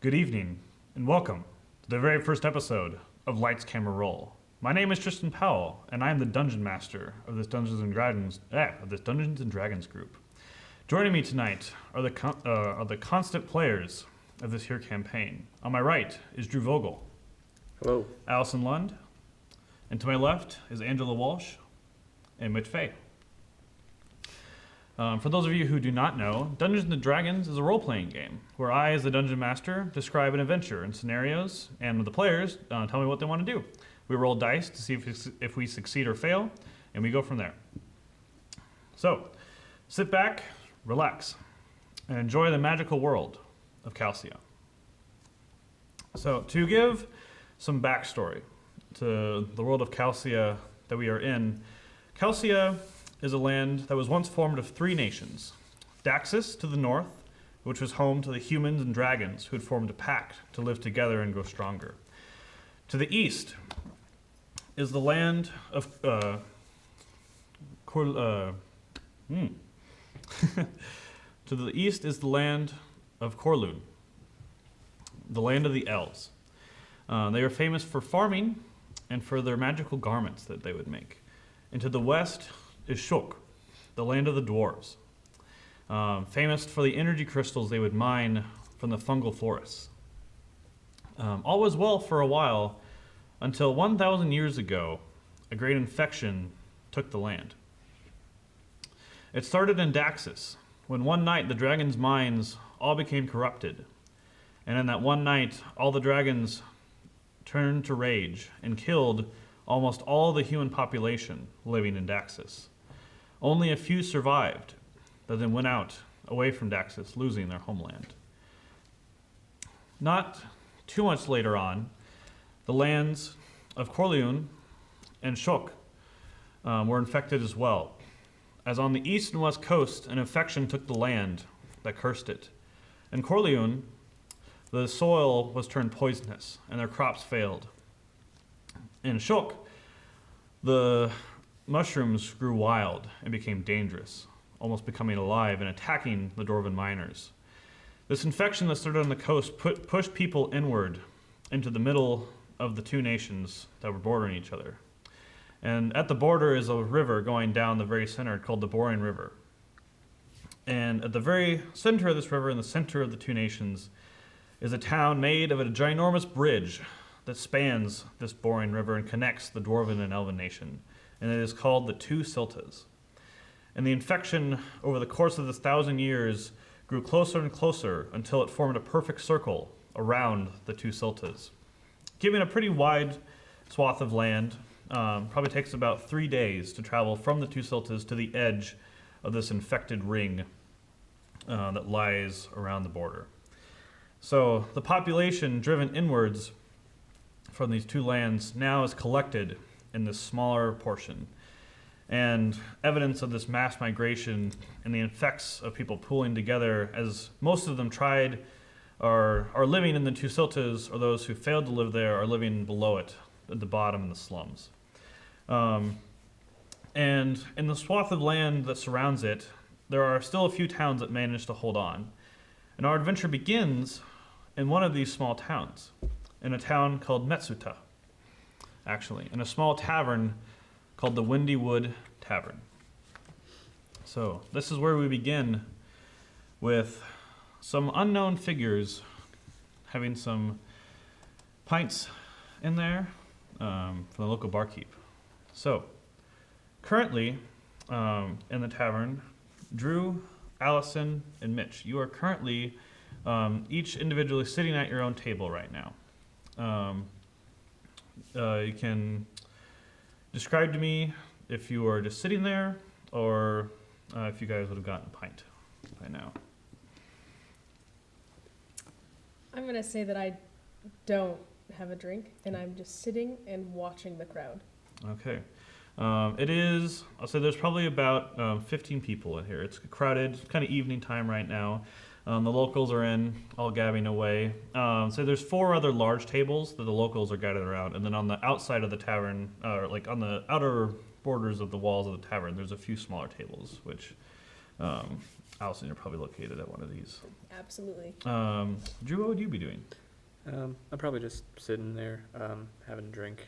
Good evening, and welcome to the very first episode of Lights Camera Roll. My name is Tristan Powell, and I am the Dungeon Master of this Dungeons and Dragons group. Joining me tonight are the constant players of this here campaign. On my right is Drew Vogel. Hello. Allison Lund. And to my left is Angela Walsh and Mitch Few. For those of you who do not know, Dungeons & Dragons is a role-playing game where I, as the Dungeon Master, describe an adventure and scenarios, and the players tell me what they want to do. We roll dice to see if we succeed or fail, and we go from there. So, sit back, relax, and enjoy the magical world of Calcia. So, to give some backstory to the world of Calcia that we are in, Calcia is a land that was once formed of three nations. Daxus to the north, which was home to the humans and dragons who had formed a pact to live together and grow stronger. To the east is the land of to the east is the land of Lund, the land of the elves. They are famous for farming and for their magical garments that they would make. And to the west is Shuk, the land of the dwarves, famous for the energy crystals they would mine from the fungal forests. All was well for a while until 1,000 years ago, a great infection took the land. It started in Daxus, when one night the dragons' minds all became corrupted. And in that one night, all the dragons turned to rage and killed almost all the human population living in Daxus. Only a few survived, but then went out away from Daxus, losing their homeland. Not too much later on, the lands of Lund and Shuk were infected as well, as on the east and west coast, an infection took the land that cursed it. In Lund, the soil was turned poisonous, and their crops failed. In Shuk, the mushrooms grew wild and became dangerous, almost becoming alive and attacking the Dwarven miners. This infection that started on the coast pushed people inward into the middle of the two nations that were bordering each other. And at the border is a river going down the very center called the Boring River. And at the very center of this river, in the center of the two nations, is a town made of a ginormous bridge that spans this Boring River and connects the Dwarven and Elven nation. And it is called the Two Siltas. And the infection over the course of this 1,000 years grew closer and closer until it formed a perfect circle around the Two Siltas, giving a pretty wide swath of land. Probably takes about 3 days to travel from the Two Siltas to the edge of this infected ring that lies around the border. So the population driven inwards from these two lands now is collected in this smaller portion. And evidence of this mass migration and the effects of people pooling together, as most of them tried are living in the Two Siltas, or those who failed to live there are living below it, at the bottom in the slums. And in the swath of land that surrounds it, there are still a few towns that manage to hold on. And our adventure begins in one of these small towns, in a town called Metsuta, actually, in a small tavern called the Windy Wood Tavern. So this is where we begin with some unknown figures having some pints in there from the local barkeep. So currently in the tavern, Drew, Allison, and Mitch, you are currently each individually sitting at your own table right now. You can describe to me if you are just sitting there, or if you guys would have gotten a pint by now. I'm going to say that I don't have a drink, and I'm just sitting and watching the crowd. Okay. It is, I'll say there's probably about 15 people in here. It's crowded, kind of evening time right now. The locals are in, all gabbing away. So there's 4 other large tables that the locals are gathered around, and then on the outside of the tavern, like on the outer borders of the walls of the tavern, there's a few smaller tables, which Allison, you're probably located at one of these. Absolutely. Drew, what would you be doing? I'm probably just sitting there, having a drink.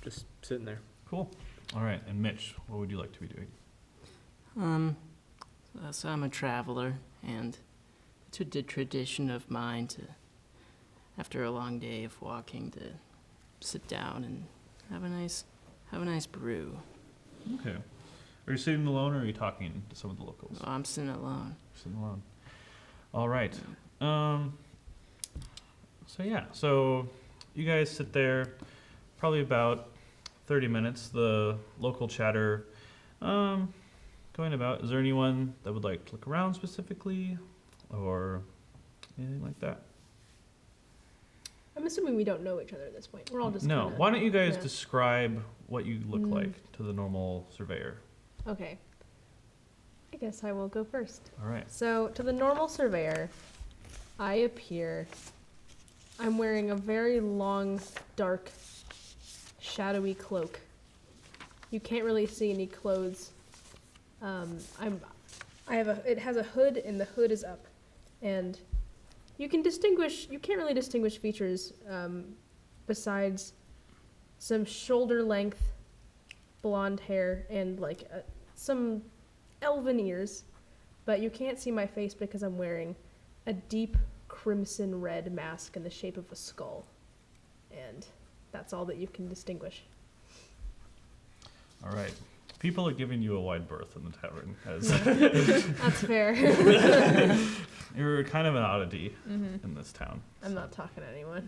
Just sitting there. Cool. All right. And Mitch, what would you like to be doing? So I'm a traveler, and it's a tradition of mine to, after a long day of walking, to sit down and have a nice brew. Okay. Are you sitting alone, or are you talking to some of the locals? Well, I'm sitting alone. Sitting alone. All right. So you guys sit there, probably about 30 minutes. The local chatter going about. Is there anyone that would like to look around specifically, or anything like that? I'm assuming we don't know each other at this point. We're all just No. kinda- Why don't you guys yeah. describe what you look like to the normal surveyor? Okay. I guess I will go first. All right. So, to the normal surveyor, I appear. I'm wearing a very long, dark, shadowy cloak. You can't really see any clothes. It has a hood, and the hood is up, and you can't really distinguish features besides some shoulder length blonde hair and like some elven ears, but you can't see my face because I'm wearing a deep crimson red mask in the shape of a skull, and that's all that you can distinguish. All right. People are giving you a wide berth in the tavern. That's fair. You're kind of an oddity in this town. I'm not talking to anyone.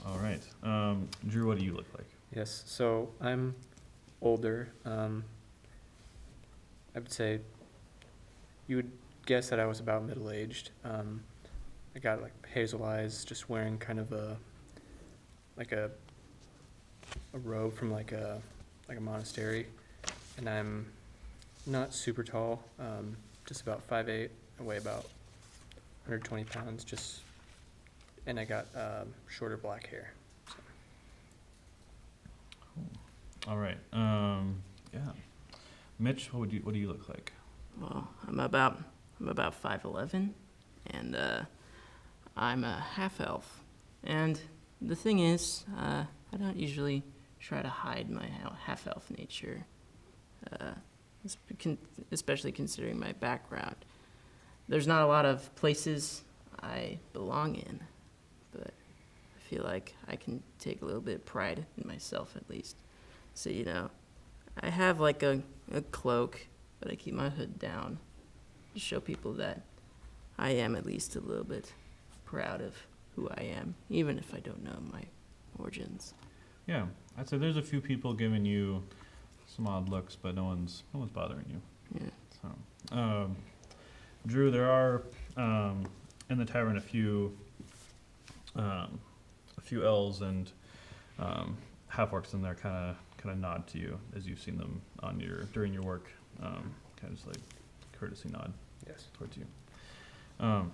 All right. Drew, what do you look like? Yes, so I'm older. I would say you would guess that I was about middle-aged. I got like hazel eyes, just wearing kind of a robe from like a monastery, and I'm not super tall, just about 5'8". I weigh about 120 pounds, and I got shorter black hair. So. All right. Yeah. Mitch, what do you look like? Well, I'm about 5'11", and I'm a half elf. And the thing is, I don't usually try to hide my half elf nature, especially considering my background. There's not a lot of places I belong in, but I feel like I can take a little bit of pride in myself at least. So, I have like a cloak, but I keep my hood down to show people that I am at least a little bit proud of who I am, even if I don't know my origins. Yeah, I'd say there's a few people giving you some odd looks, but no one's bothering you. Yeah. So, Drew, there are in the tavern a few elves and half-orcs in there kind of nod to you as you've seen them during your work, kind of just like courtesy nod Yes. towards you.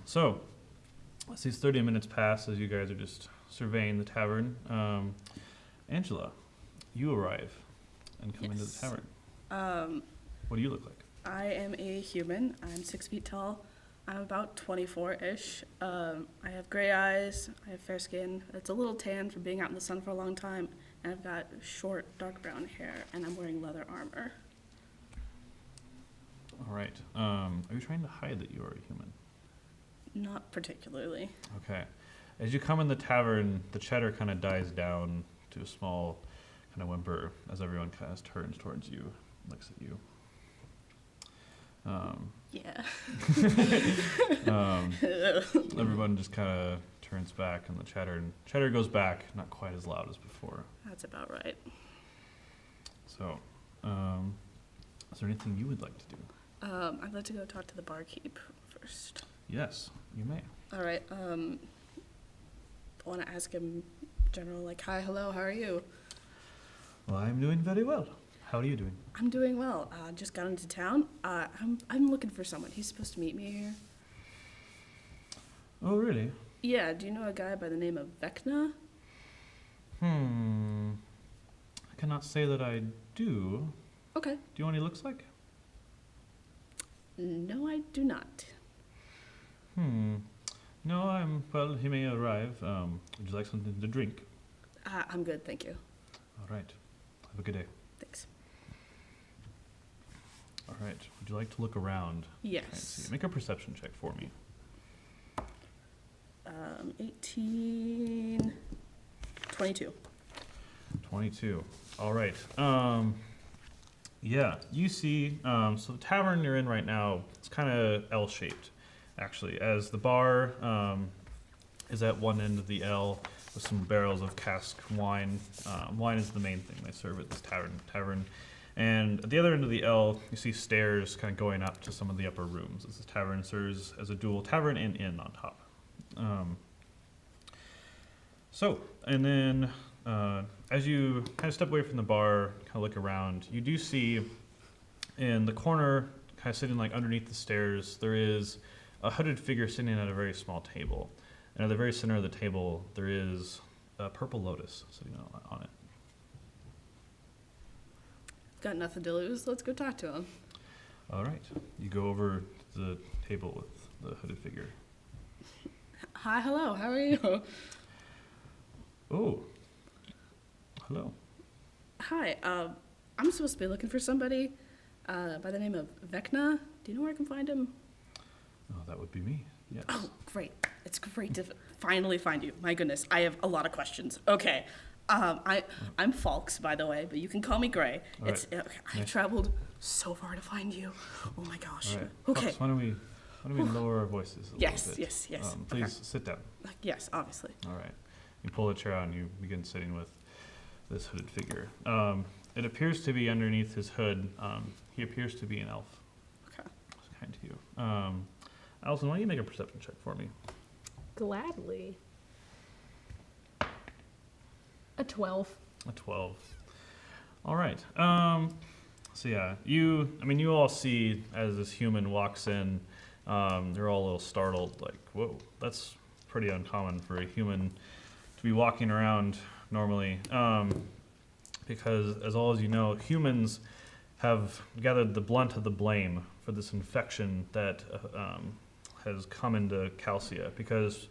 So, as these 30 minutes pass, as you guys are just surveying the tavern, Angela, you arrive and come into the Yes. tavern. What do you look like? I am a human. I'm 6 feet tall. I'm about 24-ish. I have gray eyes. I have fair skin. It's a little tan from being out in the sun for a long time. And I've got short, dark brown hair, and I'm wearing leather armor. All right. Are you trying to hide that you are a human? Not particularly. Okay. As you come in the tavern, the chatter kind of dies down to a small kind of whimper as everyone kind of turns towards you, looks at you. Yeah. Everyone just kind of turns back, and the chatter goes back, not quite as loud as before. That's about right. So, is there anything you would like to do? I'd like to go talk to the barkeep first. Yes, you may. All right. I want to ask him general, like, hi, hello, how are you? Well, I'm doing very well. How are you doing? I'm doing well. Just got into town. I'm looking for someone. He's supposed to meet me here. Oh, really? Yeah, do you know a guy by the name of Vecna? I cannot say that I do. Okay. Do you know what he looks like? No, I do not. No, well, he may arrive. Would you like something to drink? I'm good, thank you. All right. Have a good day. Thanks. All right. Would you like to look around? Try and Yes. see. Make a perception check for me. 18, 22. 22. All right. Yeah, you see, so the tavern you're in right now, it's kind of L-shaped, actually, as the bar is at one end of the L with some barrels of cask wine. Wine is the main thing they serve at this tavern. And at the other end of the L, you see stairs kind of going up to some of the upper rooms. This tavern serves as a dual tavern and inn on top. And then as you kind of step away from the bar, kind of look around, you do see in the corner, kind of sitting like underneath the stairs, there is a hooded figure sitting at a very small table. And at the very center of the table, there is a purple lotus sitting on it. Got nothing to lose. Let's go talk to him. All right. You go over to the table with the hooded figure. Hi, hello. How are you? Oh. Hello. Hi. I'm supposed to be looking for somebody by the name of Vecna. Do you know where I can find him? Oh, that would be me. Yes. Oh, great. It's great to finally find you. My goodness, I have a lot of questions. Okay. I'm Falx, by the way, but you can call me Gray. All It's right. I Nice. traveled so far to find you. Oh my gosh. All right. Okay. Fox, why don't we lower our voices a Yes, little bit? yes. Please Okay. sit down. Yes, obviously. All right. You pull a chair out and you begin sitting with this hooded figure. It appears to be underneath his hood. He appears to be an elf. Okay. It's kind to you. Allison, why don't you make a perception check for me? Gladly. A 12. A 12. All right. So yeah, you all see as this human walks in, you're all a little startled, like, whoa, that's pretty uncommon for a human to be walking around normally. Because as all as you know, humans have gathered the blunt of the blame for this infection that has come into Calcia. Because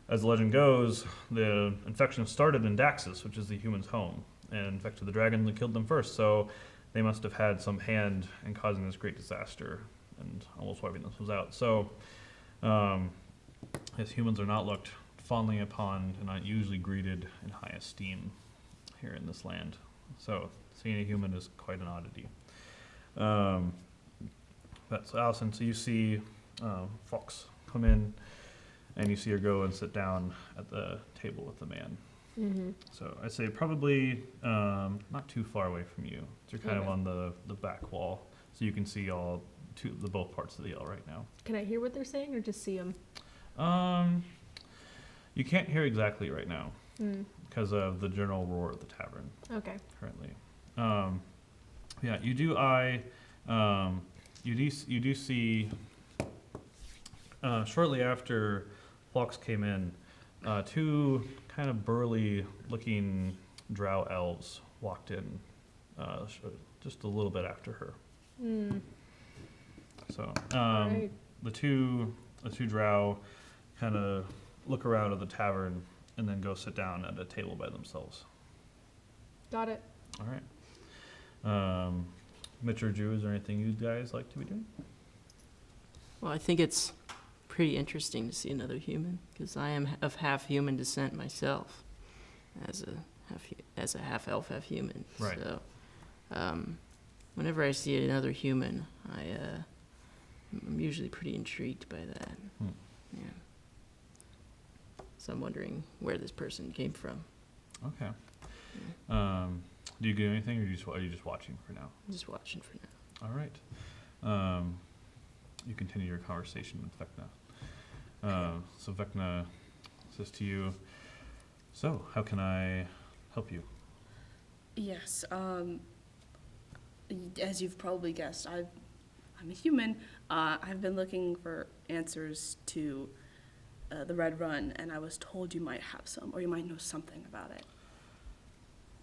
as the legend goes, the infection started in Daxus, which is the human's home, and infected the dragons and killed them first. So they must have had some hand in causing this great disaster and almost wiping themselves out. So, as humans are not looked fondly upon and not usually greeted in high esteem here in this land. So, seeing a human is quite an oddity. So Allison, so you see Fox come in, and you see her go and sit down at the table with the man. Mm-hmm. So I'd say probably not too far away from you. So you're kind of Okay. on the back wall, so you can see both parts of the L right now. Can I hear what they're saying or just see them? You can't hear exactly right now Mm. because of the general roar of the tavern Okay. currently. Yeah, you do. You do see. Shortly after Falx came in, two kind of burly-looking drow elves walked in, just a little bit after her. Mm. So Right. the two drow kind of look around at the tavern and then go sit down at a table by themselves. Got it. All right. Mitch or Drew, is there anything you guys like to be doing? Well, I think it's pretty interesting to see another human, because I am of half human descent myself, as a half elf, half human. Right. So, whenever I see another human, I'm usually pretty intrigued by that. Hmm. Yeah. So I'm wondering where this person came from. Okay. Do you do anything, or are you just watching for now? I'm just watching for now. All right. You continue your conversation with Vecna. So Vecna says to you, "So, how can I help you?" Yes. As you've probably guessed, I'm a human. I've been looking for answers to the Red Run, and I was told you might have some, or you might know something about it.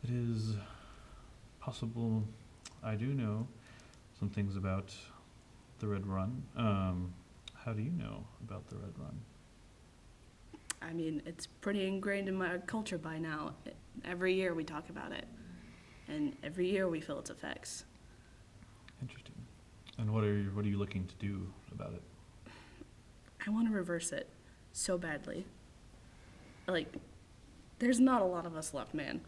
It is possible I do know some things about The Red Run. How do you know about the Red Run? I mean, it's pretty ingrained in my culture by now. Every year we talk about it, and every year we feel its effects. Interesting. And what are you looking to do about it? I want to reverse it so badly. Like, there's not a lot of us left, man.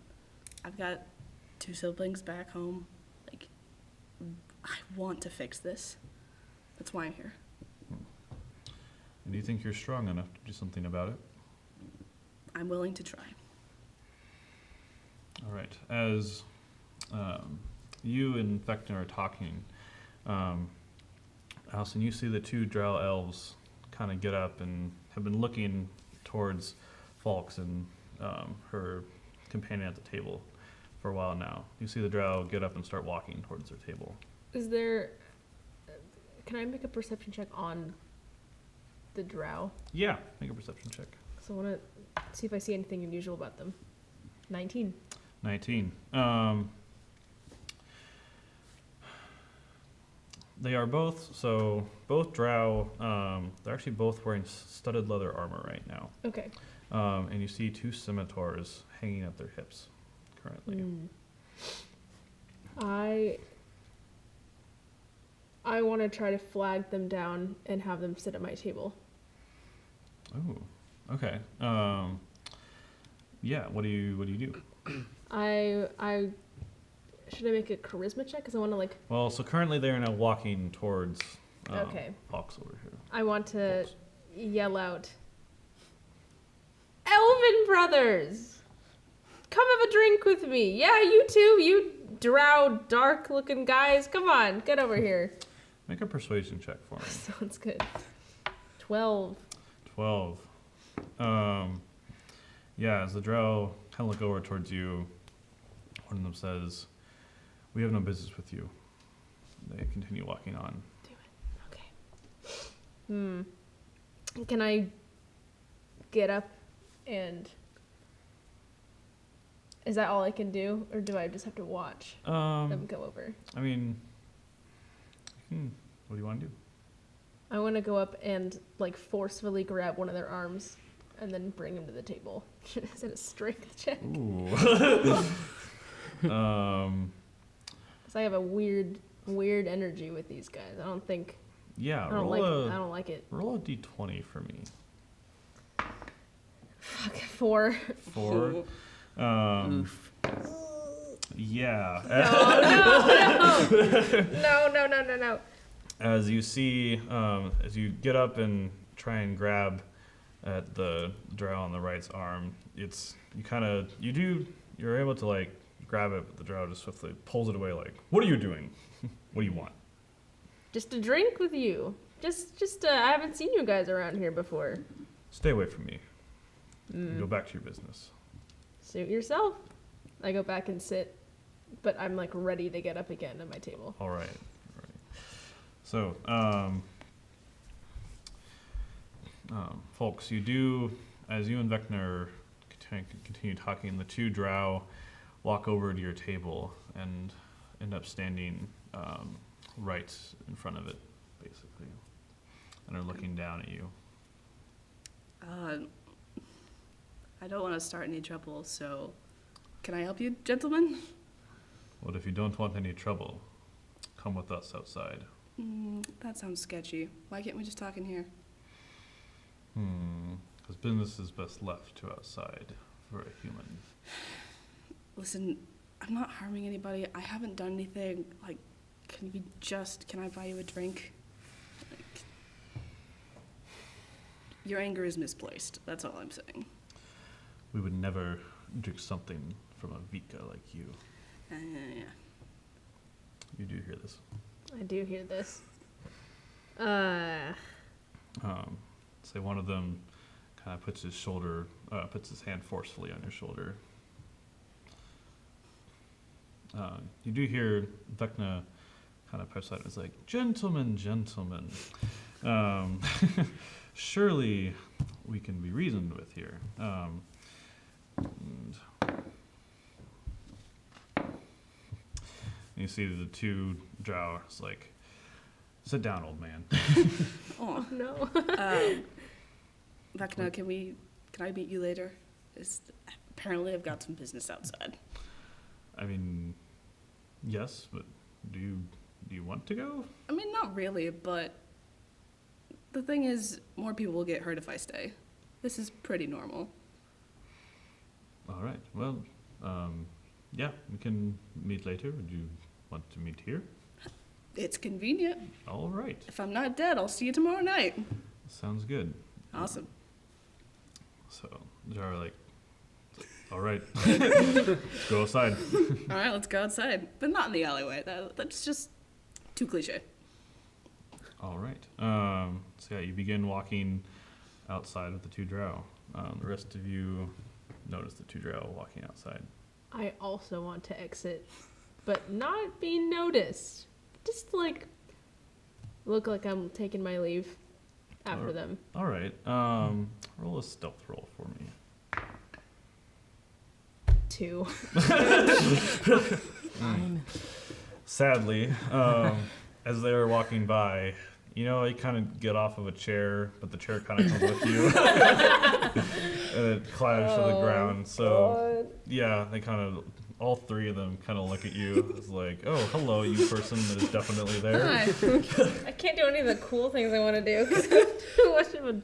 I've got 2 siblings back home. Like, I want to fix this. That's why I'm here. And do you think you're strong enough to do something about it? I'm willing to try. All right. As you and Vecna are talking, Allison, you see the 2 drow elves kind of get up and have been looking towards Falx and her companion at the table for a while now. You see the drow get up and start walking towards their table. Is there? Can I make a perception check on the drow? Yeah, make a perception check. So I want to see if I see anything unusual about them. 19. 19. They are both drow. They're actually both wearing studded leather armor right now. Okay. And you see 2 scimitars hanging at their hips currently. I want to try to flag them down and have them sit at my table. Oh, okay. Yeah. What do you do? I should I make a charisma check? Because I want to Well, so currently they are now walking towards Okay. Falx over here. I want to Falx. yell out, Elven brothers, come have a drink with me. Yeah, you too, you drow dark looking guys. Come on, get over here. Make a persuasion check for me. Sounds good. 12. 12. Yeah, as the drow kind of look over towards you, one of them says, "We have no business with you." They continue walking on. Okay. Can I get up and... Is that all I can do? Or do I just have to watch them go over? I mean, what do you want to do? I want to go up and forcefully grab one of their arms and then bring him to the table. Is it a strength check? Ooh. Because I have a weird energy with these guys. I don't think... Yeah, I don't like it. roll a d20 for me. Fuck, 4. 4. Yeah. No. As you see, as you get up and try and grab at the drow on the right's arm, you're able to grab it, but the drow just swiftly pulls it away. What are you doing? What do you want? Just a drink with you. I haven't seen you guys around here before. Stay away from me. Go back to your business. Suit yourself. I go back and sit, but I'm ready to get up again at my table. All right. So, folks, you do, as you and Vecna continue talking, the 2 drow walk over to your table and end up standing right in front of it, basically, and are looking down at you. I don't want to start any trouble, so can I help you, gentlemen? Well, if you don't want any trouble, come with us outside. That sounds sketchy. Why can't we just talk in here? Because business is best left to outside for a human. Listen, I'm not harming anybody. I haven't done anything. Can I buy you a drink? Your anger is misplaced. That's all I'm saying. We would never drink something from a Vika like you. Yeah. You do hear this. I do hear this. Say one of them kind of puts his hand forcefully on your shoulder. You do hear Vecna kind of push out and is like, gentlemen. Surely we can be reasoned with here. And you see the 2 drow is Sit down, old man. Oh, No. Vecna, can I meet you later? Apparently I've got some business outside. I mean, yes, but do you want to go? I mean, not really, but the thing is, more people will get hurt if I stay. This is pretty normal. All right. Well, yeah, we can meet later. Would you want to meet here? It's convenient. All right. If I'm not dead, I'll see you tomorrow night. Sounds good. Awesome. So Jara all right, let's go outside. All right, let's go outside, but not in the alleyway. That's just too cliche. All right. So yeah, you begin walking outside with the two drow. The rest of you notice the two drow walking outside. I also want to exit, but not be noticed. Just like look like I'm taking my leave after Alright. them. All right. Roll a stealth roll for me. 2. Sadly, as they were walking by, you kind of get off of a chair, but the chair kind of comes with you, and it clatters to the ground. So yeah, they kind of, all three of them kind of look at you as like, oh, hello, you person that is definitely there. I can't do any of the cool things I want to do because I'm too much of a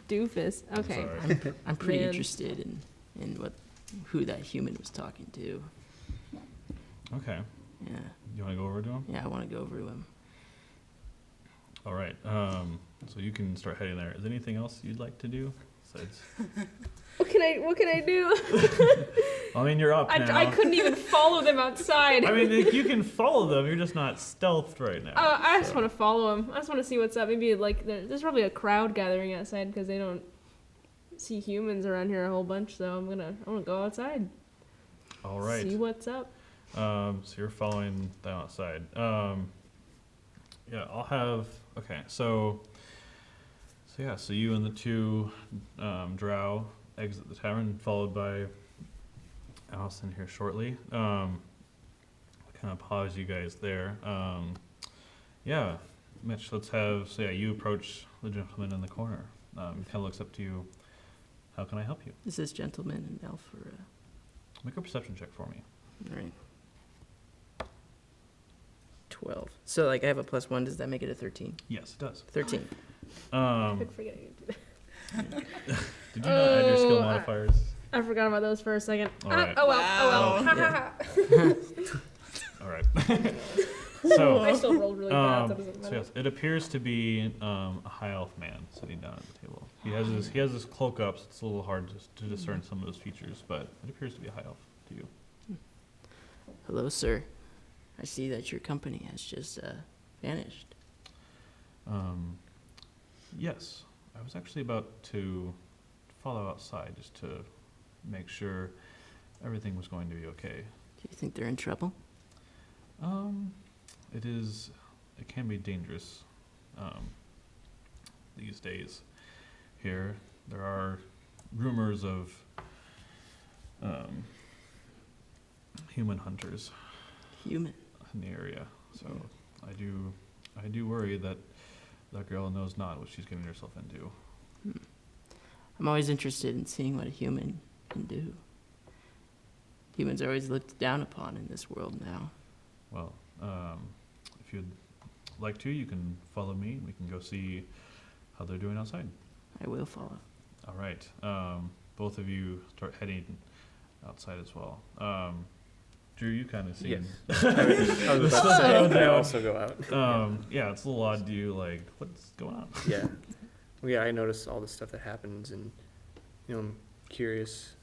doofus. Okay. Sorry. I'm pretty Man. interested in who that human was talking to. Okay. Yeah, You want to go over to him? yeah, I want to go over to him. All right. So you can start heading there. Is there anything else you'd like to do besides? What can I do? I mean, you're up now. I couldn't even follow them outside. I mean, you can follow them. You're just not stealthed right now. I just so. want to follow them. I just want to see what's up. Maybe like there's probably a crowd gathering outside because they don't see humans around here a whole bunch. So I'm gonna go outside. All right. See what's up. So you're following them outside. Yeah, I'll have. Okay, so you and the two drow exit the tavern, followed by Allison here shortly. Kind of pause you guys there. Yeah, Mitch, let's have. So yeah, you approach the gentleman in the corner. He kind of looks up to you. How can I help you? Is this gentleman an elf or Make a perception check for me. all right? 12. So like I have a +1. Does that make it a 13? Yes, it does. 13. I keep forgetting to do that. Did you not add your skill Oh, modifiers? I forgot about those for a second. All right. Oh well. Oh well. Wow. Ha, ha, ha. All right. So, I still rolled really bad. So it doesn't so matter. yes, it appears to be a high elf man sitting down at the table. He has his cloak up, so it's a little hard to discern some of his features, but it appears to be a high elf to you. Hello, sir. I see that your company has just vanished. Yes, I was actually about to follow outside just to make sure everything was going to be okay. Do you think they're in trouble? It can be dangerous these days. Here, there are rumors of human hunters Human. in the area. So I do worry that that girl knows not what she's getting herself into. I'm always interested in seeing what a human can do. Humans are always looked down upon in this world now. Well, if you'd like to, you can follow me. We can go see how they're doing outside. I will follow. All right. Both of you start heading outside as well. Drew, you kind of see. Yes. I was about to say, I also go out. Yeah, it's a little odd to you. Like, what's going on? Yeah. Well, yeah, I notice all the stuff that happens, and I'm curious.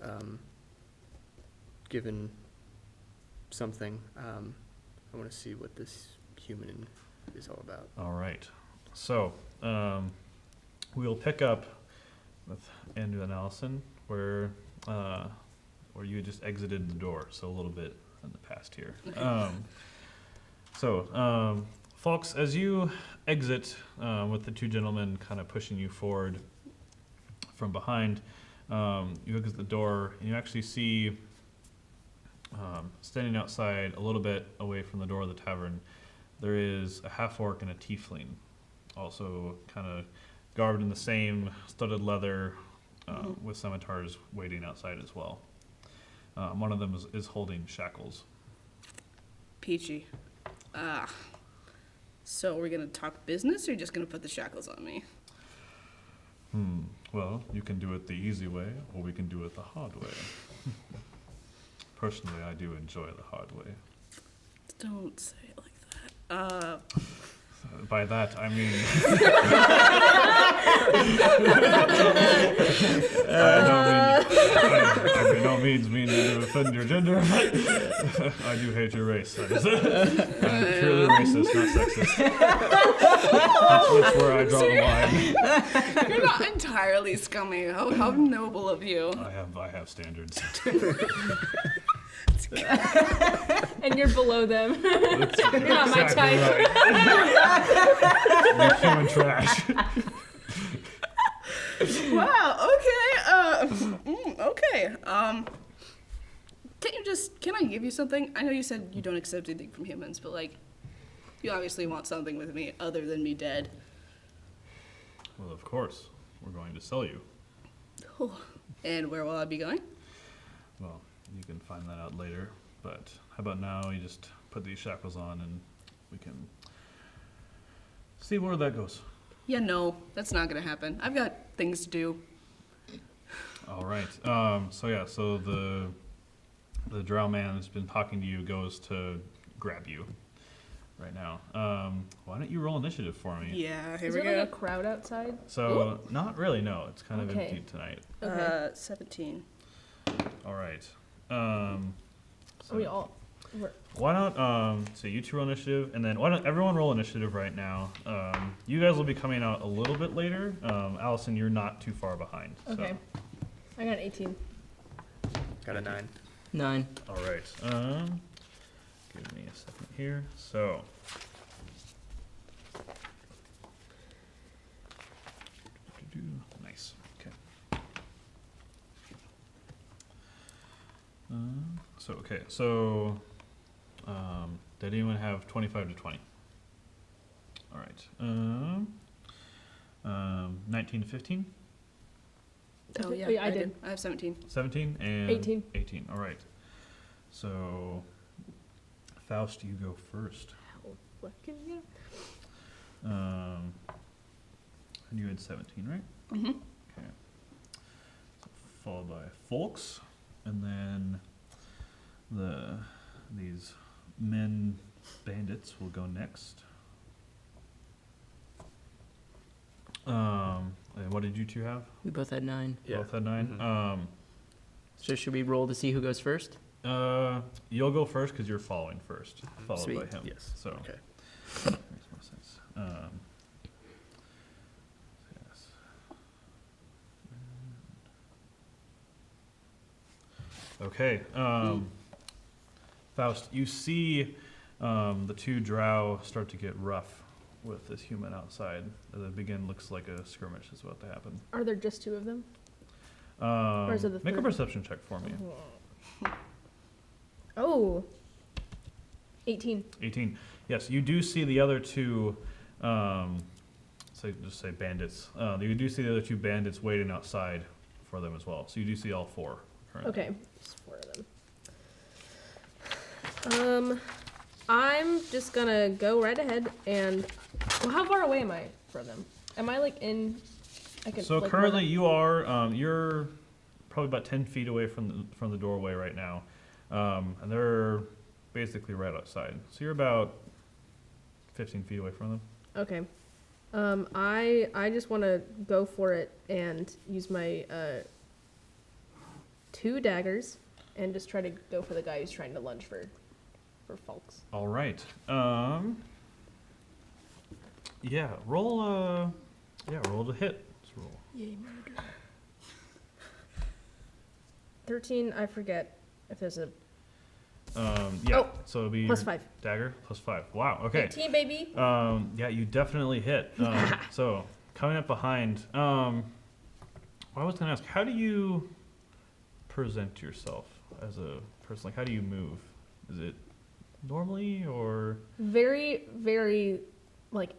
Given something, I want to see what this human is all about. All right. So we'll pick up with Andrew and Allison, where you just exited the door, so a little bit in the past here. Falx, as you exit with the two gentlemen kind of pushing you forward from behind, you exit the door and you actually see standing outside a little bit away from the door of the tavern there is a half-orc and a tiefling, also kind of garbed in the same studded leather, with scimitars waiting outside as well. One of them is holding shackles. Peachy. So are we gonna talk business, or are you just gonna put the shackles on me? Well, you can do it the easy way, or we can do it the hard way. Personally, I do enjoy the hard way. Don't say it like that. By that, I mean... I by no means mean to offend your gender, but I do hate your race. I'm purely racist, not sexist. That's where I draw the line. You're not entirely scummy. How noble of you. I have standards. And you're below them. You're not my Exactly type. right. You're human trash. Wow, okay. Can I give you something? I know you said you don't accept anything from humans, but like, you obviously want something with me other than me dead. Well, of course. We're going to sell you. And where will I be going? Well, you can find that out later. But how about now you just put these shackles on and we can see where that goes. Yeah, no, that's not gonna happen. I've got things to do. All right. So the drow man has been talking to you, goes to grab you right now. Why don't you roll initiative for me? Yeah, here Is we there like a go. crowd outside? So not really, no. It's kind of Okay. empty tonight. Okay. 17. All right. Are we all? Why not, so you two roll initiative, and then why don't everyone roll initiative right now? You guys will be coming out a little bit later. Allison, you're not too far behind. So. Okay. I got an 18. Got a 9. 9. All right. Give me a second here. So. Nice. Okay. So, did anyone have 25 to 20? All right. 19 to 15? Oh, yeah, Yeah, I I did. did. I have 17. 17 and 18. 18. All right. So, Faust, you go first. What can you? And you had 17, right? Mm-hmm. Okay. So followed by Falx, and then these men bandits will go next. And what did you two have? We both had 9. Yeah. Both had 9. Mhm. So should we roll to see who goes first? You'll go first because you're following first, followed Sweet. by him. Yes. So Okay. makes more sense. Yes. Okay. Faust, you see the two drow start to get rough with this human outside. The begin looks like a skirmish is about to happen. Are there just 2 of them? is it the Make a third? perception check for me. Oh. 18. 18. Yes, you do see the other two, just say bandits. You do see the other 2 bandits waiting outside for them as well. So you do see all 4 currently. Okay. Just 4 of them. I'm just gonna go right ahead and. Well, how far away am I from them? Am I like in? I can. So like, currently run- you are, you're probably about 10 feet away from the doorway right now. And they're basically right outside. So you're about 15 feet away from them. Okay. I just want to go for it and use my 2 daggers and just try to go for the guy who's trying to lunge for Falx. All right. Yeah, roll to hit. Let's roll. Yay, murder. 13. I forget if there's a Yeah, Oh, so it'll be plus your 5. dagger plus 5. Wow, okay. 18, baby. Yeah, you definitely hit. So coming up behind, I was gonna ask, how do you present yourself as a person? Like, how do you move? Is it normally, or Very, very, like,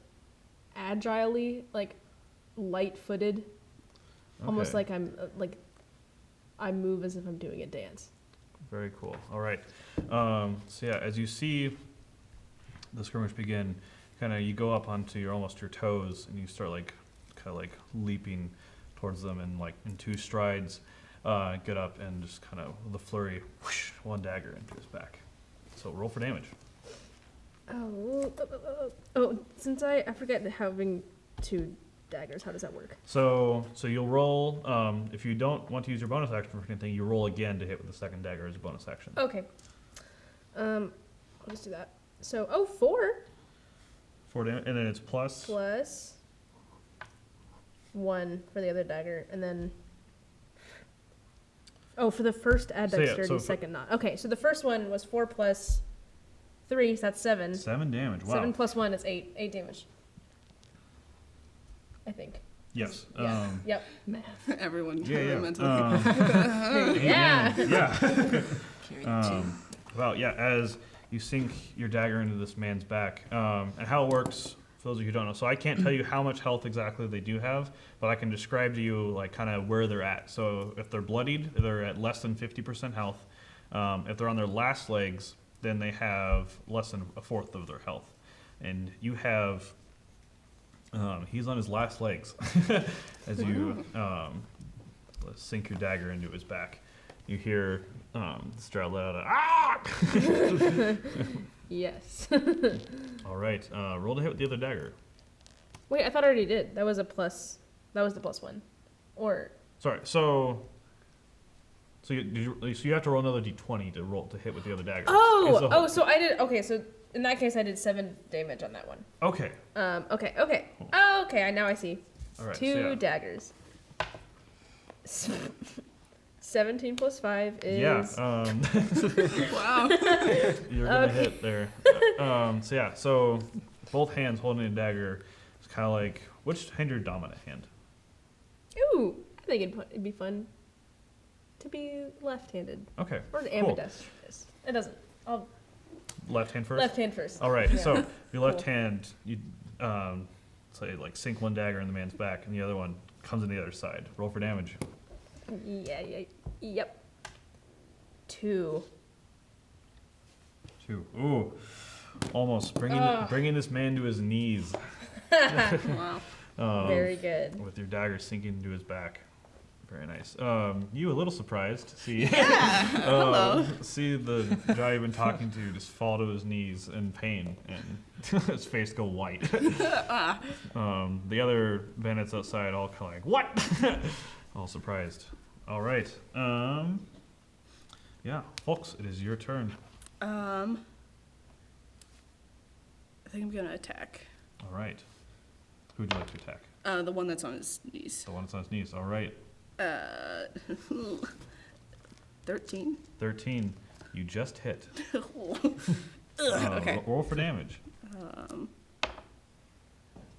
agilely, like, light-footed. Almost Okay. like I move as if I'm doing a dance. Very cool. All right. So yeah, as you see the skirmish begin, kind of you go up onto your almost your toes, and you start like kind of like leaping towards them, and like in 2 strides, get up and just kind of with a flurry, whoosh, 1 dagger into his back. So roll for damage. Oh, since I forget having 2 daggers, how does that work? So you'll roll. If you don't want to use your bonus action for anything, you roll again to hit with the 2nd dagger as a bonus action. Okay. I'll just do that. So, 4 4 damage, and then it's plus. plus 1 for the other dagger, and then for the first add So, yeah, dexterity, so second not. Okay, so the first one was 4 plus 3, so that's 7. 7 damage. Wow. 7 plus 1 is 8. 8 damage. I think. Yes. Yeah. Yep. Everyone Yeah. mentally. Yeah. Yeah. Carry 2. Well, yeah, as you sink your dagger into this man's back, and how it works, for those of you who don't know, so I can't tell you how much health exactly they do have, but I can describe to you like kind of where they're at. So if they're bloodied, they're at less than 50% health. If they're on their last legs, then they have less than 1/4 of their health. And you have, he's on his last legs as you sink your dagger into his back. You hear Stroud let out a ah! Yes. All right, roll to hit with the other dagger. Wait, I thought I already did. That was a plus. That was the +1. Or Sorry, so you have to roll another d20 to roll to hit with the other dagger. It's the whole- so I did. Okay, so in that case, I did 7 damage on that one. Okay. Okay. Oh, okay. Now I see. All right. 2 so yeah. daggers. 17 plus 5 is. Yeah. Wow. You're gonna hit there. So yeah. So both hands holding a dagger. It's kind of like, which hand your dominant hand? Ooh, I think it'd be fun to be left-handed Okay. or an Cool. ambidextrous. It doesn't. I'll Left hand first. left hand first. All right. Yeah. So your left Cool. hand, you say like sink 1 dagger in the man's back, and the other one comes on the other side. Roll for damage. Yep. 2. 2. Ooh. Almost bringing this man to his knees. Wow. Very good. With your dagger sinking into his back. Very nice. You a little surprised to see see the guy you've been talking to just fall to his knees in pain and his face go white. The other bandits outside all kind of like, what? All surprised. All right. Yeah, Falx, it is your turn. I think I'm gonna attack. All right. Who would you like to attack? The one that's on his knees. The one that's on his knees. All right. 13. 13. You just hit. Okay. Roll for damage.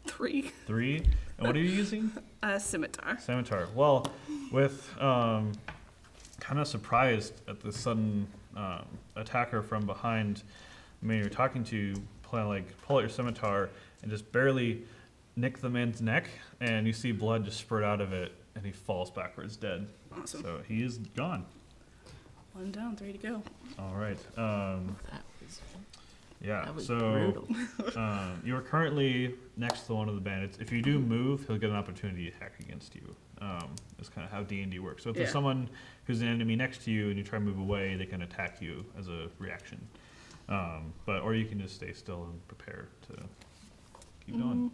3. 3. And what are you using? Scimitar. Scimitar. Well, with kind of surprised at the sudden attacker from behind the man you're talking to, pull out your scimitar and just barely nick the man's neck, and you see blood just spurt out of it, and he falls backwards dead. Awesome. So he is gone. 1 down, 3 to go. All right. That was, Yeah. that was So brutal. you are currently next to one of the bandits. If you do move, he'll get an opportunity to attack against you. That's kind of how D&D works. So if there's Yeah. someone who's an enemy next to you and you try to move away, they can attack you as a reaction. Or you can just stay still and prepare to keep going.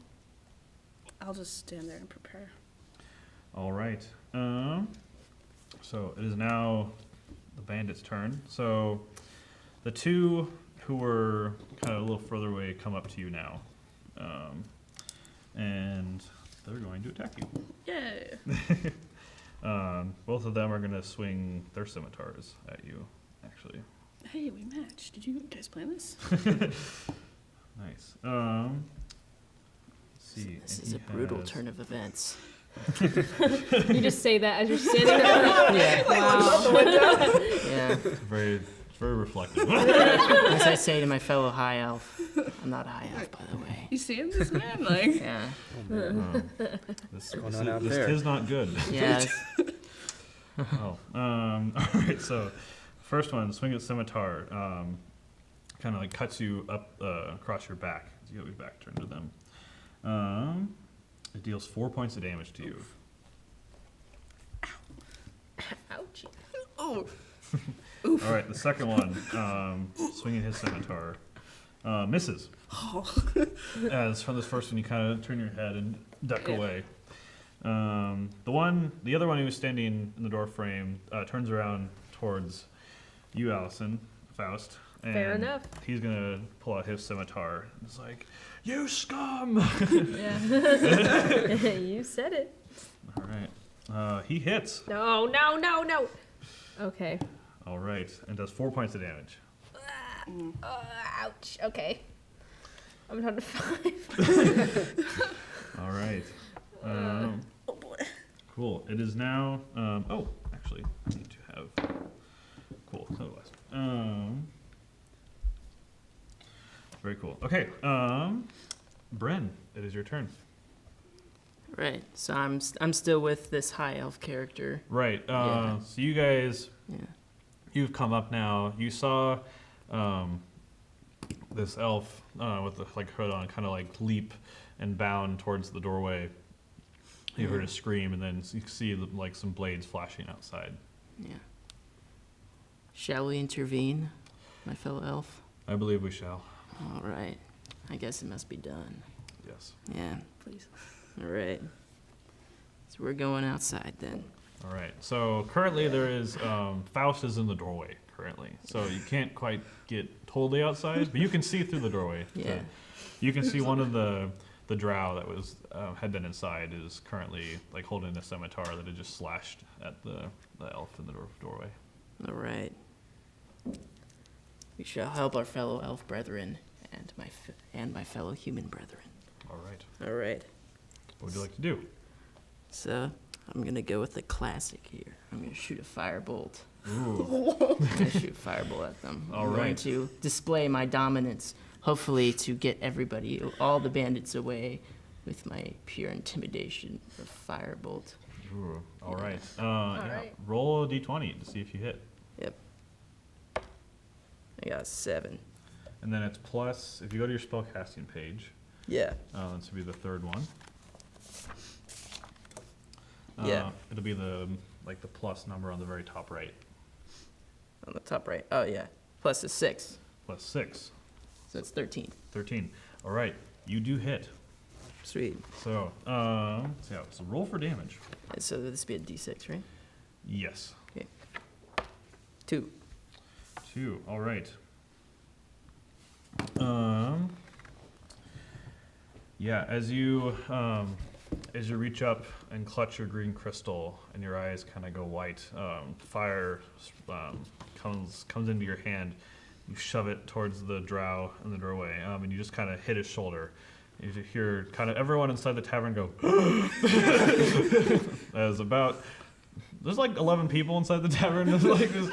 I'll just stand there and prepare. All right. So it is now the bandit's turn. So the 2 who were kind of a little further away come up to you now. And they're going to attack you. Yay! Both of them are going to swing their scimitars at you, actually. Hey, we matched. Did you guys plan this? Nice. Let's see. This and is he a brutal has- turn of events. You just say that as you're standing there. Yeah. Wow. Yeah. It's very very reflective. As I say to my fellow high elf, I'm not a high elf, by the way. You see him, this man? Like, Yeah. This Going on out this there? is not good. Yeah. Oh, all right. So, first one, swing at scimitar, kind of like cuts you up across your back. You got your back turned to them. It deals 4 points of damage to you. Ouch. oh, All right, the second one, swinging his scimitar, misses. As from this first one, you kind of turn your head and duck away. The other one who was standing in the door frame turns around towards you, Allison, Faust. And Fair enough. He's gonna pull out his scimitar. It's like, you scum! Yeah. You said it. All right. He hits. No, no, no, no. Okay. All right, and does 4 points of damage. Ouch. Okay. I'm down to 5. All right. oh boy. Cool. It is now. Actually, I need to have. Cool. Otherwise. Very cool. Okay. Bren, it is your turn. Right. So I'm still with this high elf character. Right. Yeah. So you guys, Yeah. you've come up now. You saw this elf with the hood on, kind of like leap and bound towards the doorway. You heard a scream, and then you see like some blades flashing outside. Yeah. Shall we intervene, my fellow elf? I believe we shall. All right. I guess it must be done. Yes. Yeah. Please. All right. So we're going outside then. All right. So currently there is Faust is in the doorway currently, so you can't quite get totally outside, but you can see through the doorway. Yeah. You can see one of the drow that was had been inside is currently like holding a scimitar that had just slashed at the elf in the doorway. All right. We shall help our fellow elf brethren and my fellow human brethren. All right. All right. What would you like to do? So I'm gonna go with the classic here. I'm gonna shoot a firebolt. Ooh. I'm gonna shoot a firebolt at them. All I'm going right. to display my dominance, hopefully to get everybody, all the bandits away with my pure intimidation of firebolt. Ooh. All right. right. Roll a d20 to see if you hit, Yep. I got a 7. and then it's plus if you go to your spellcasting page. Yeah. This would be the third one. Yeah. It'll be the plus number on the very top right. On the top right. Oh yeah. Plus a 6. Plus 6. So it's 13. 13. All right. You do hit. Sweet. So, so roll for damage. So this would be a D6, right? Yes. 2. 2. All right. Yeah, as you reach up and clutch your green crystal and your eyes kind of go white, fire comes into your hand. You shove it towards the drow in the doorway, and you just kind of hit his shoulder. You hear kind of everyone inside the tavern go, there's like 11 people inside the tavern. There's like this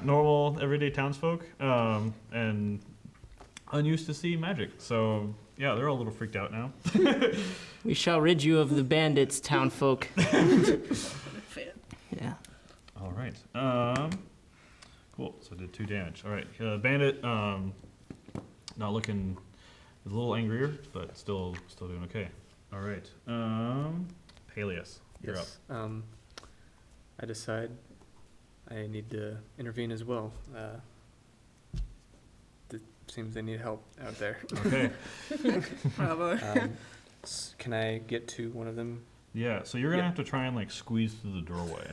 normal, everyday townsfolk, and unused to see magic. So, yeah, they're all a little freaked out now. We shall rid you of the bandits, townfolk. Fan. Yeah. All right. Cool. So I did 2 damage. All right. Bandit, not looking, a little angrier, but still doing okay. All right. Paelius, you're up. I decide I need to intervene as well. It seems they need help out there. Okay. Bravo. Can I get to one of them? Yeah. So you're gonna Yeah. have to try and like squeeze through the doorway.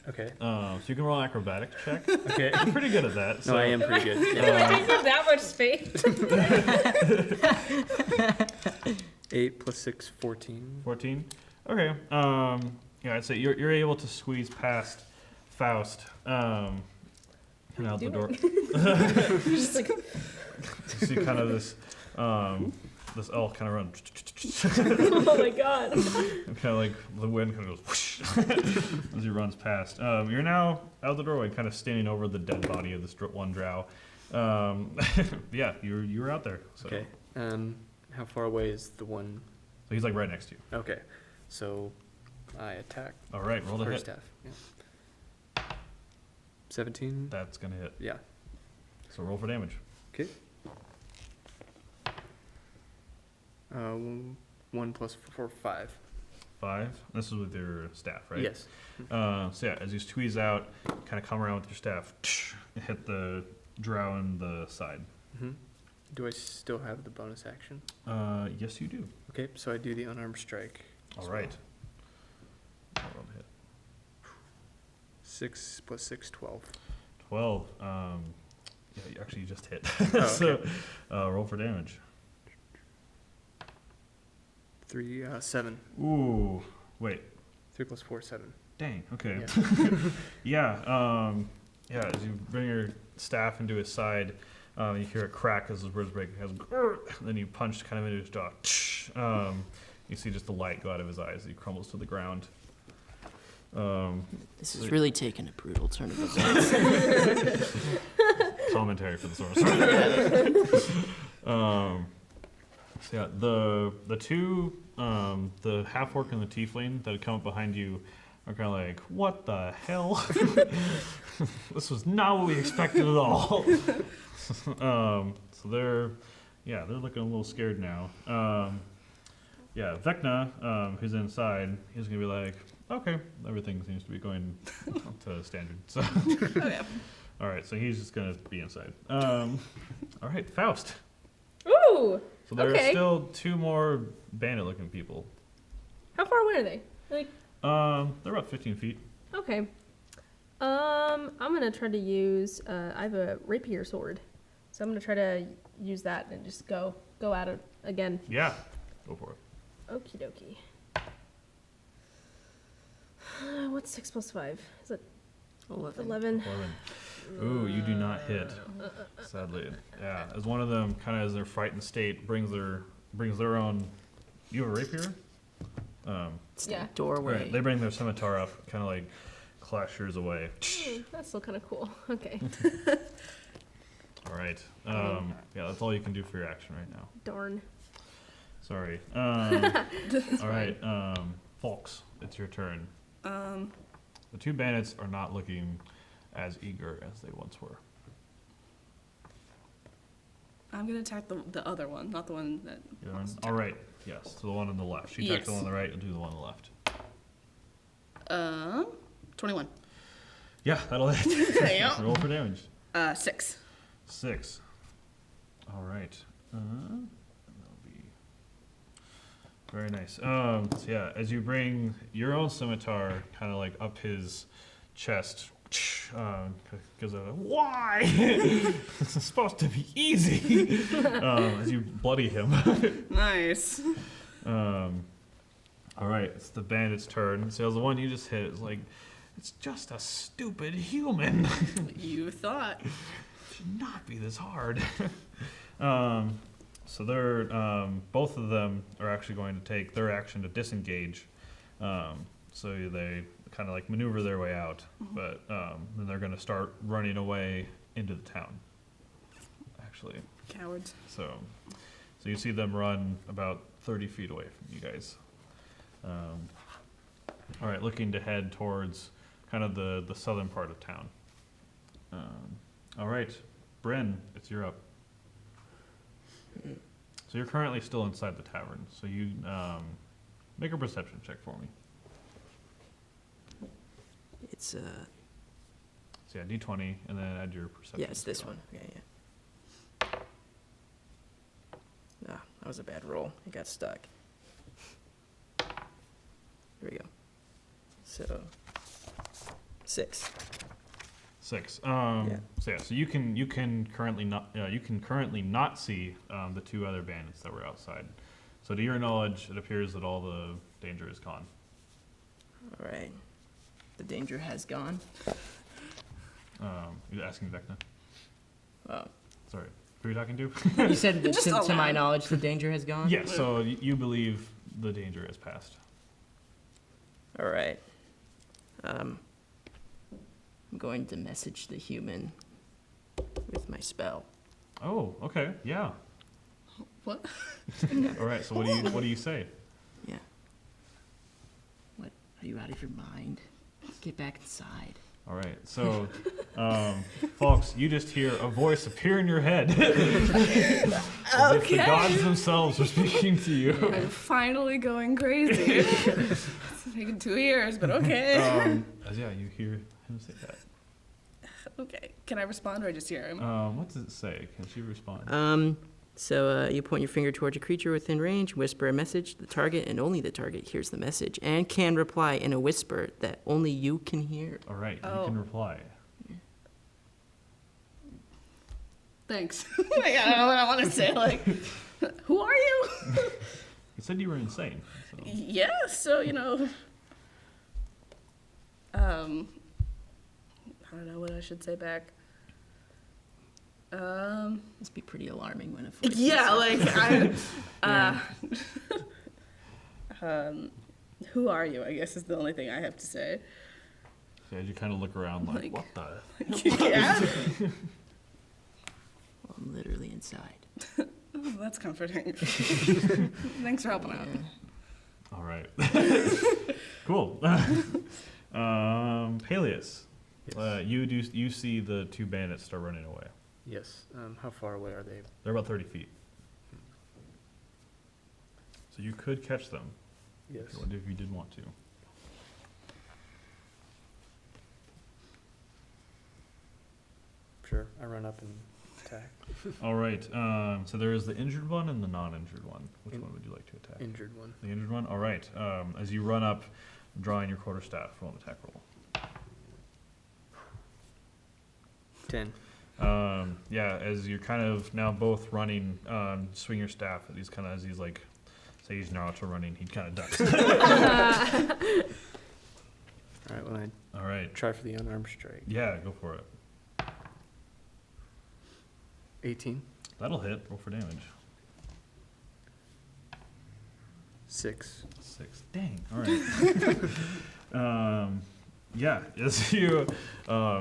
Okay. So you can roll an acrobatics check. Okay. You're pretty good at that. So, No, I am pretty good. It Yeah. takes up that much space. 8 plus 6, 14. 14. Okay. Yeah, I'd say you're able to squeeze past Faust. And out the door. Just like, You see kind of this elf kind of run. oh my god. And kind of like the wind kind of goes whoosh, as he runs past. You're now out the doorway, kind of standing over the dead body of this one drow. Yeah, you were out there. So. Okay. How far away is the one? So he's like right next to you. Okay. So I attack. All right, roll the First hit. half. Yeah. 17. That's gonna hit. Yeah. So roll for damage. Okay. 1 plus 4, 5. 5. This is with your staff, right? Yes. So yeah, as you squeeze out, kind of come around with your staff, and hit the drow in the side. Mm-hmm. Do I still have the bonus action? Yes, you do. Okay, so I do the unarmed strike. All as right. well. Roll the hit. 6 plus 6, 12. 12. Yeah, you just hit. Oh, So roll for damage. 3, 7. Ooh, wait. 3 plus 4, 7. Dang. Okay. Yeah. Yeah. As you bring your staff into his side, you hear a crack as his words break. Then you punch kind of into his jaw. You see just the light go out of his eyes as he crumbles to the ground. This is really taking a brutal turn of events. Commentary for the source. So yeah, the two, the half orc and the tiefling that had come up behind you are kind of like, what the hell? This was not what we expected at all. So they're looking a little scared now. Yeah, Vecna, who's inside, he's gonna be like, okay, everything seems to be going to standard. So, all right, so he's just gonna be inside. All right, Faust. Ooh! So there are Okay. still 2 more bandit-looking people. How far away are they? Like, They're about 15 feet. okay. I'm gonna try to use, I have a rapier sword. So I'm gonna try to use that and just go at it again. Yeah, go for it. Okie dokie. What's 6 plus 5? Is it 11. 11? 11. Ooh, you do not hit. Sadly, yeah. As one of them, kind of as their frightened state, brings their own. You have a rapier. It's Yeah. the doorway. Right, they bring their scimitar up, kind of like clash yours away. That's still kind of cool. Okay. All right. Yeah, that's all you can do for your action right now. Darn. Sorry. All right. Falx, it's your turn. The 2 bandits are not looking as eager as they once were. I'm gonna attack the other one, not the one that. You're on- All right. Yes. So the one on the left. She attacks the Yes. one on the right. You'll do the one on the left. 21. Yeah, that'll hit. Yeah. Roll for damage. 6. 6. All right. That'll be very nice. So yeah, as you bring your own scimitar kind of like up his chest, because why? This is supposed to be easy. As you bloody him. Nice. All right, it's the bandit's turn. So the one you just hit is like, it's just a stupid human. You thought. Should not be this hard. So they're both of them are actually going to take their action to disengage. So they kind of like maneuver their way out, but then they're going to start running away into the town. Actually, Cowards. so you see them run about 30 feet away from you guys. All right, looking to head towards kind of the southern part of town. All right, Bren, it's your up. So you're currently still inside the tavern. So you make a perception check for me. It's So yeah, D20, and then add your perception. yeah, it's this skill. one. Yeah. Ah, that was a bad roll. It got stuck. Here we go. So 6. 6. Yeah. So yeah, so you can currently not see the 2 other bandits that were outside. So to your knowledge, it appears that all the danger is gone. All right. The danger has gone. You're asking Vecna. Oh. Sorry, who are you talking to? You said that Just to my allow. knowledge, the danger has gone? Yeah. So you believe the danger has passed. All right. I'm going to message the human with my spell. Oh, okay, yeah. What? All right. So what do you say? Yeah. What? Are you out of your mind? Get back inside. All right. So, Falx, you just hear a voice appear in your head, as if the gods themselves are speaking to you. I'm finally going crazy. It's taken 2 years, but okay. Yeah, you hear him say that. Okay. Can I respond or I just hear him? What does it say? Can she respond? So you point your finger towards a creature within range, whisper a message to the target, and only the target hears the message and can reply in a whisper that only you can hear. All right, you Oh. can reply. Thanks. Like, I don't know what I want to say. Like, who are you? He said you were insane. So. Yeah, so, you know. I don't know what I should say back. Must be pretty alarming when a voice Yeah, says like, who are you, I guess is the only thing I have to say. So as you kind of look around, like, Like- what the? Yeah. Well, I'm literally inside. Oh, that's comforting. Thanks for helping out. Yeah. All right. Cool. Paelius, Yes. you see the two bandits start running away. Yes. How far away are they? They're about 30 feet. So you could catch them Yes. if you did want to. Sure. I run up and attack. All right. So there is the injured one and the non-injured one. Which one would you like to attack? Injured one. The injured one. All right. As you run up, drawing your quarterstaff, roll an attack roll. 10. Yeah, as you're kind of now both running, swing your staff. As he's like, say he's Naruto running, he kind of ducks. All right. Well, I All right. try for the unarmed strike. Yeah, go for it. 18. That'll hit. Roll for damage. 6. 6. Dang. All right. Yeah, as you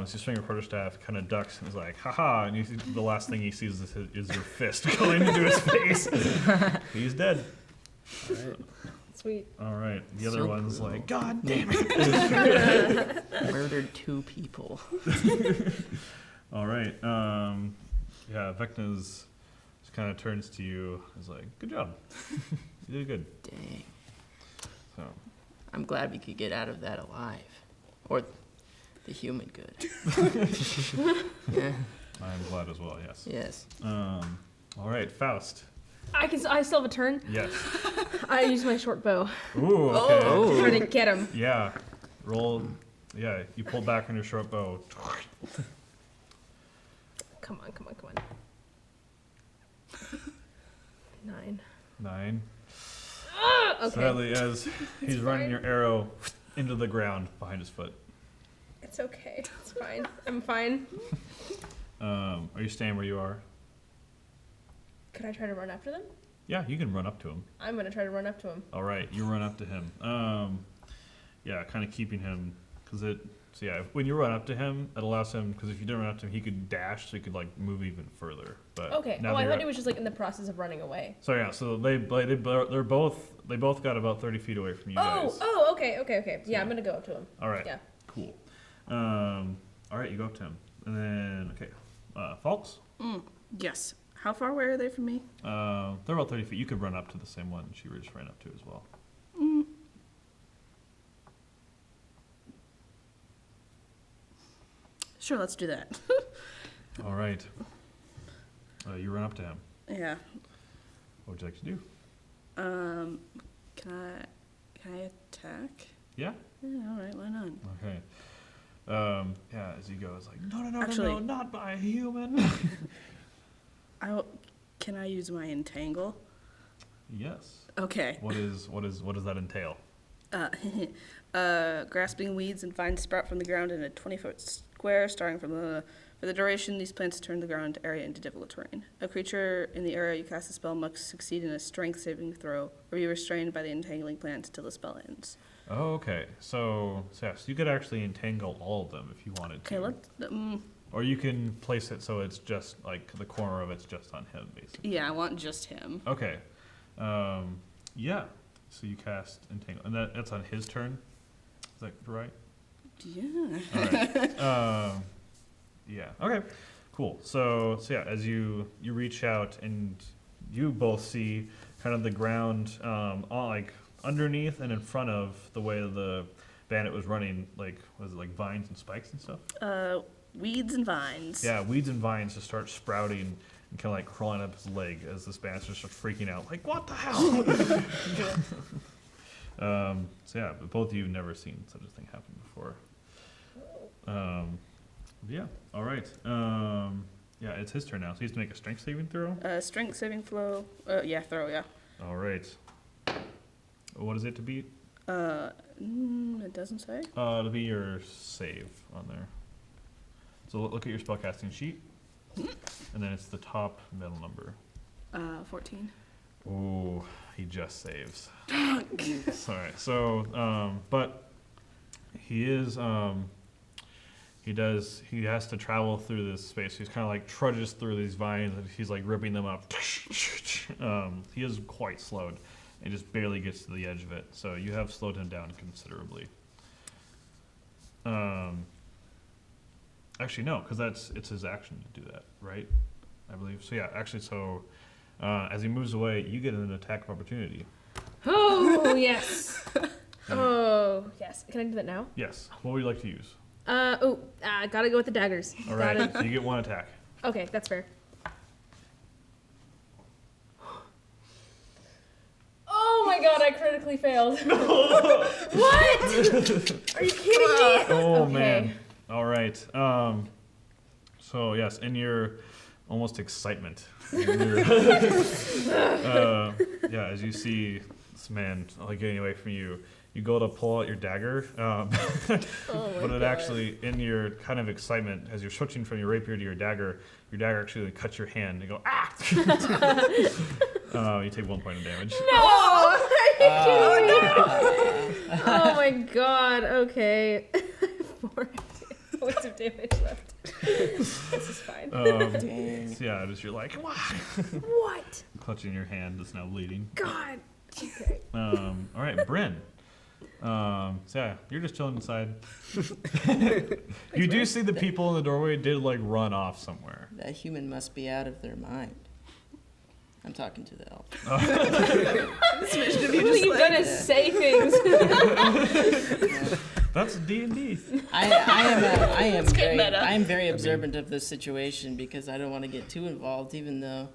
swing your quarterstaff, kind of ducks and is like, haha, and you see, the last thing he sees is your fist going into his face. He's dead. All right. Sweet. All right. The other So one's cool. like, God damn it. Murdered 2 people. All right. Yeah, Vecna's just kind of turns to you. Is like, good job. You did good. Dang. So, I'm glad we could get out of that alive. Or the human good. Yeah. I'm glad as well. Yes. Yes. All right, Faust. I still have a turn. Yes. I use my short bow. Ooh. Okay. Oh. Trying to get him. Yeah. Roll. Yeah. You pull back on your short bow. Come on. 9. 9. Okay. Sadly, as he's running fine. your arrow into the ground behind his foot. It's okay. It's fine. I'm fine. Are you staying where you are? Could I try to run after them? Yeah, you can run up to him. I'm gonna try to run up to him. All right, you run up to him. Yeah, kind of keeping him, because it. So yeah, when you run up to him, it allows him, because if you didn't run up to him, he could dash, so he could like move even further. But Okay. now Oh, I that thought you're he was just like in the process of running away. So yeah, so they both got about 30 feet away from you guys. Oh, okay. Yeah, So- I'm gonna go up to him. All right. Yeah. Cool. All right, you go up to him, and then okay, Falx. Yes. How far away are they from me? They're about 30 feet. You could run up to the same one she just ran up to as well. Sure, let's do that. All right. You run up to him. Yeah. What would you like to do? Can I attack? Yeah. Yeah, all right, why not? Okay. Yeah, as you go, it's like, no, Actually- not by a human. Can I use my entangle? Yes. Okay. What does that entail? Grasping weeds and find sprout from the ground in a 20-foot square, starting from the For the duration, these plants turn the ground area into difficult terrain. A creature in the area you cast a spell must succeed in a strength saving throw or be restrained by the entangling plant until the spell ends. Oh, okay. So yes, you could actually entangle all of them if you wanted to. Okay, Or you can place it so it's just like the corner of it's just on him, basically. yeah, I want just him. Okay. Yeah. So you cast entangle, and that's on his turn. Is that right? Yeah. All right. Yeah. Okay. Cool. So yeah, as you reach out and you both see kind of the ground, all like underneath and in front of the way the bandit was running, like was it like vines and spikes and stuff? Weeds and vines. Yeah, weeds and vines just start sprouting and kind of like crawling up his leg as this bandit just starts freaking out, like what the hell? So yeah, but both of you have never seen such a thing happen before. Yeah. All right. Yeah, it's his turn now. So he has to make a strength saving throw. Strength saving throw. Yeah. All right. What is it to beat? It doesn't say. It'll be your save on there. So look at your spellcasting sheet, and then it's the top middle number. 14. Ooh, he just saves. Sorry. So, but he is. He has to travel through this space. He's kind of like trudges through these vines, and he's like ripping them up. He is quite slowed, and just barely gets to the edge of it. So you have slowed him down considerably. Actually, no, because it's his action to do that, right? I believe. So yeah, actually, so as he moves away, you get an attack of opportunity. Oh, yes. Oh, yes. Can I do that now? Yes. What would you like to use? Gotta go with the daggers. All right. So you get one attack. Okay, that's fair. Oh my god, I critically failed. What? Are you kidding me? Oh Okay. man. All right. So yes, in your almost excitement, yeah, as you see this man like getting away from you, you go to pull out your dagger, but it actually, in your kind of excitement, as you're switching from your rapier to your dagger actually cuts your hand and you go ah. You take 1 point of damage. No! Are you kidding me? Oh my god, okay. 4 points of damage left. This is fine. Dang. So yeah, just you're like, what? What? Clutching your hand that's now bleeding. God. Okay. All right, Bryn. So yeah, you're just chilling inside. You do see the people in the doorway did like run off somewhere. That human must be out of their mind. I'm talking to the elf. This mission of you All just you've done is say things. That's D&D. I get meta. am very observant of this situation because I don't want to get too involved, even though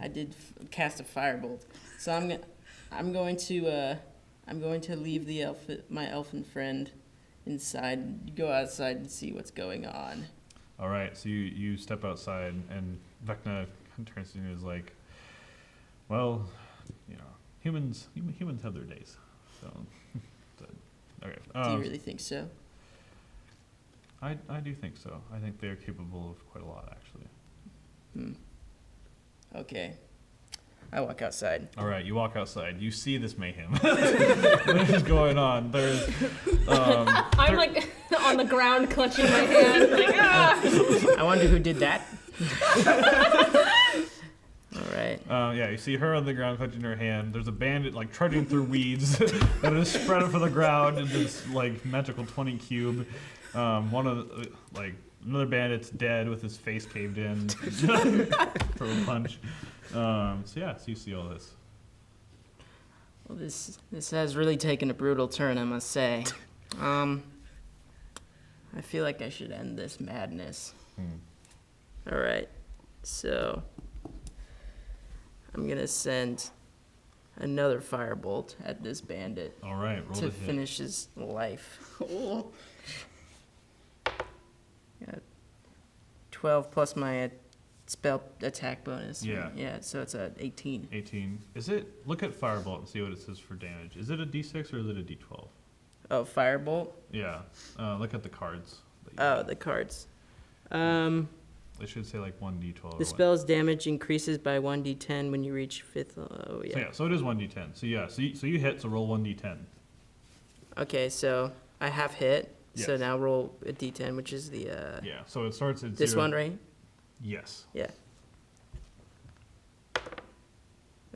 I did cast a firebolt. So I'm going to leave my elfin friend inside. Go outside and see what's going on. All right, so you step outside and Vecna turns to you and is like, well, you know, humans have their days. So, okay. Do you really think so? I do think so. I think they're capable of quite a lot, actually. Okay. I walk outside. All right, you walk outside. You see this mayhem. What is going on? There's. I'm like on the ground clutching my hand. Like, ah! I wonder who did that. All right. Yeah, you see her on the ground clutching her hand. There's a bandit like trudging through weeds that is spread over the ground in this like magical 20 cube. One of the, another bandit's dead with his face caved in from a punch. So you see all this. Well, this has really taken a brutal turn, I must say. I feel like I should end this madness. All right. So I'm gonna send another firebolt at this bandit All right, roll to to hit. finish his life. Oh. Got 12 plus my spell attack bonus. Yeah. Yeah, so it's a 18. 18. Is it? Look at Firebolt and see what it says for damage. Is it a D6 or is it a D12? Oh, firebolt? Yeah. Look at the cards. Oh, the cards. It should say like 1d12. The spell's damage increases by 1d10 when you reach 5th. Oh, yeah. So yeah, so it is 1d10. So yeah, so you hit, so roll 1d10. Okay, so I have hit. So Yes. now roll a d10, which is the Yeah, so it starts at this 0. one, right? Yes. Yeah.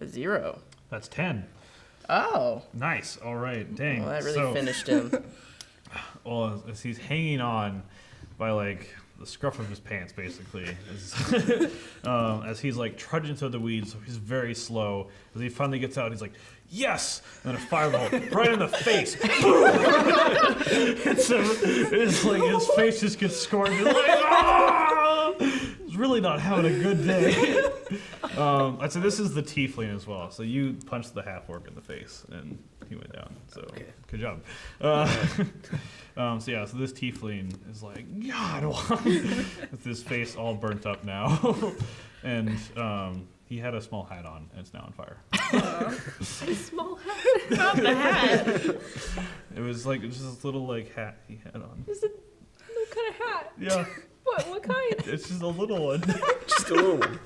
A 0. That's 10. Oh. Nice. All right. Dang. Well, that really so, finished him. well, as he's hanging on by like the scruff of his pants, basically, as he's like trudging through the weeds, so he's very slow. As he finally gets out, he's like, "Yes!" And then a fireball right in the face. it's like his face just gets scorched. He's like, "Ah!" He's really not having a good day. I'd say this is the tiefling as well. So you punched the half orc in the face, and he went down. So good job. So yeah, so this tiefling is like, God, with his face all burnt up now, and he had a small hat on, and it's now on fire. A small hat. Not the hat. It was like just this little like hat he had on. Is it what kind of hat? Yeah, What kind? it's just a little one. Just a little one.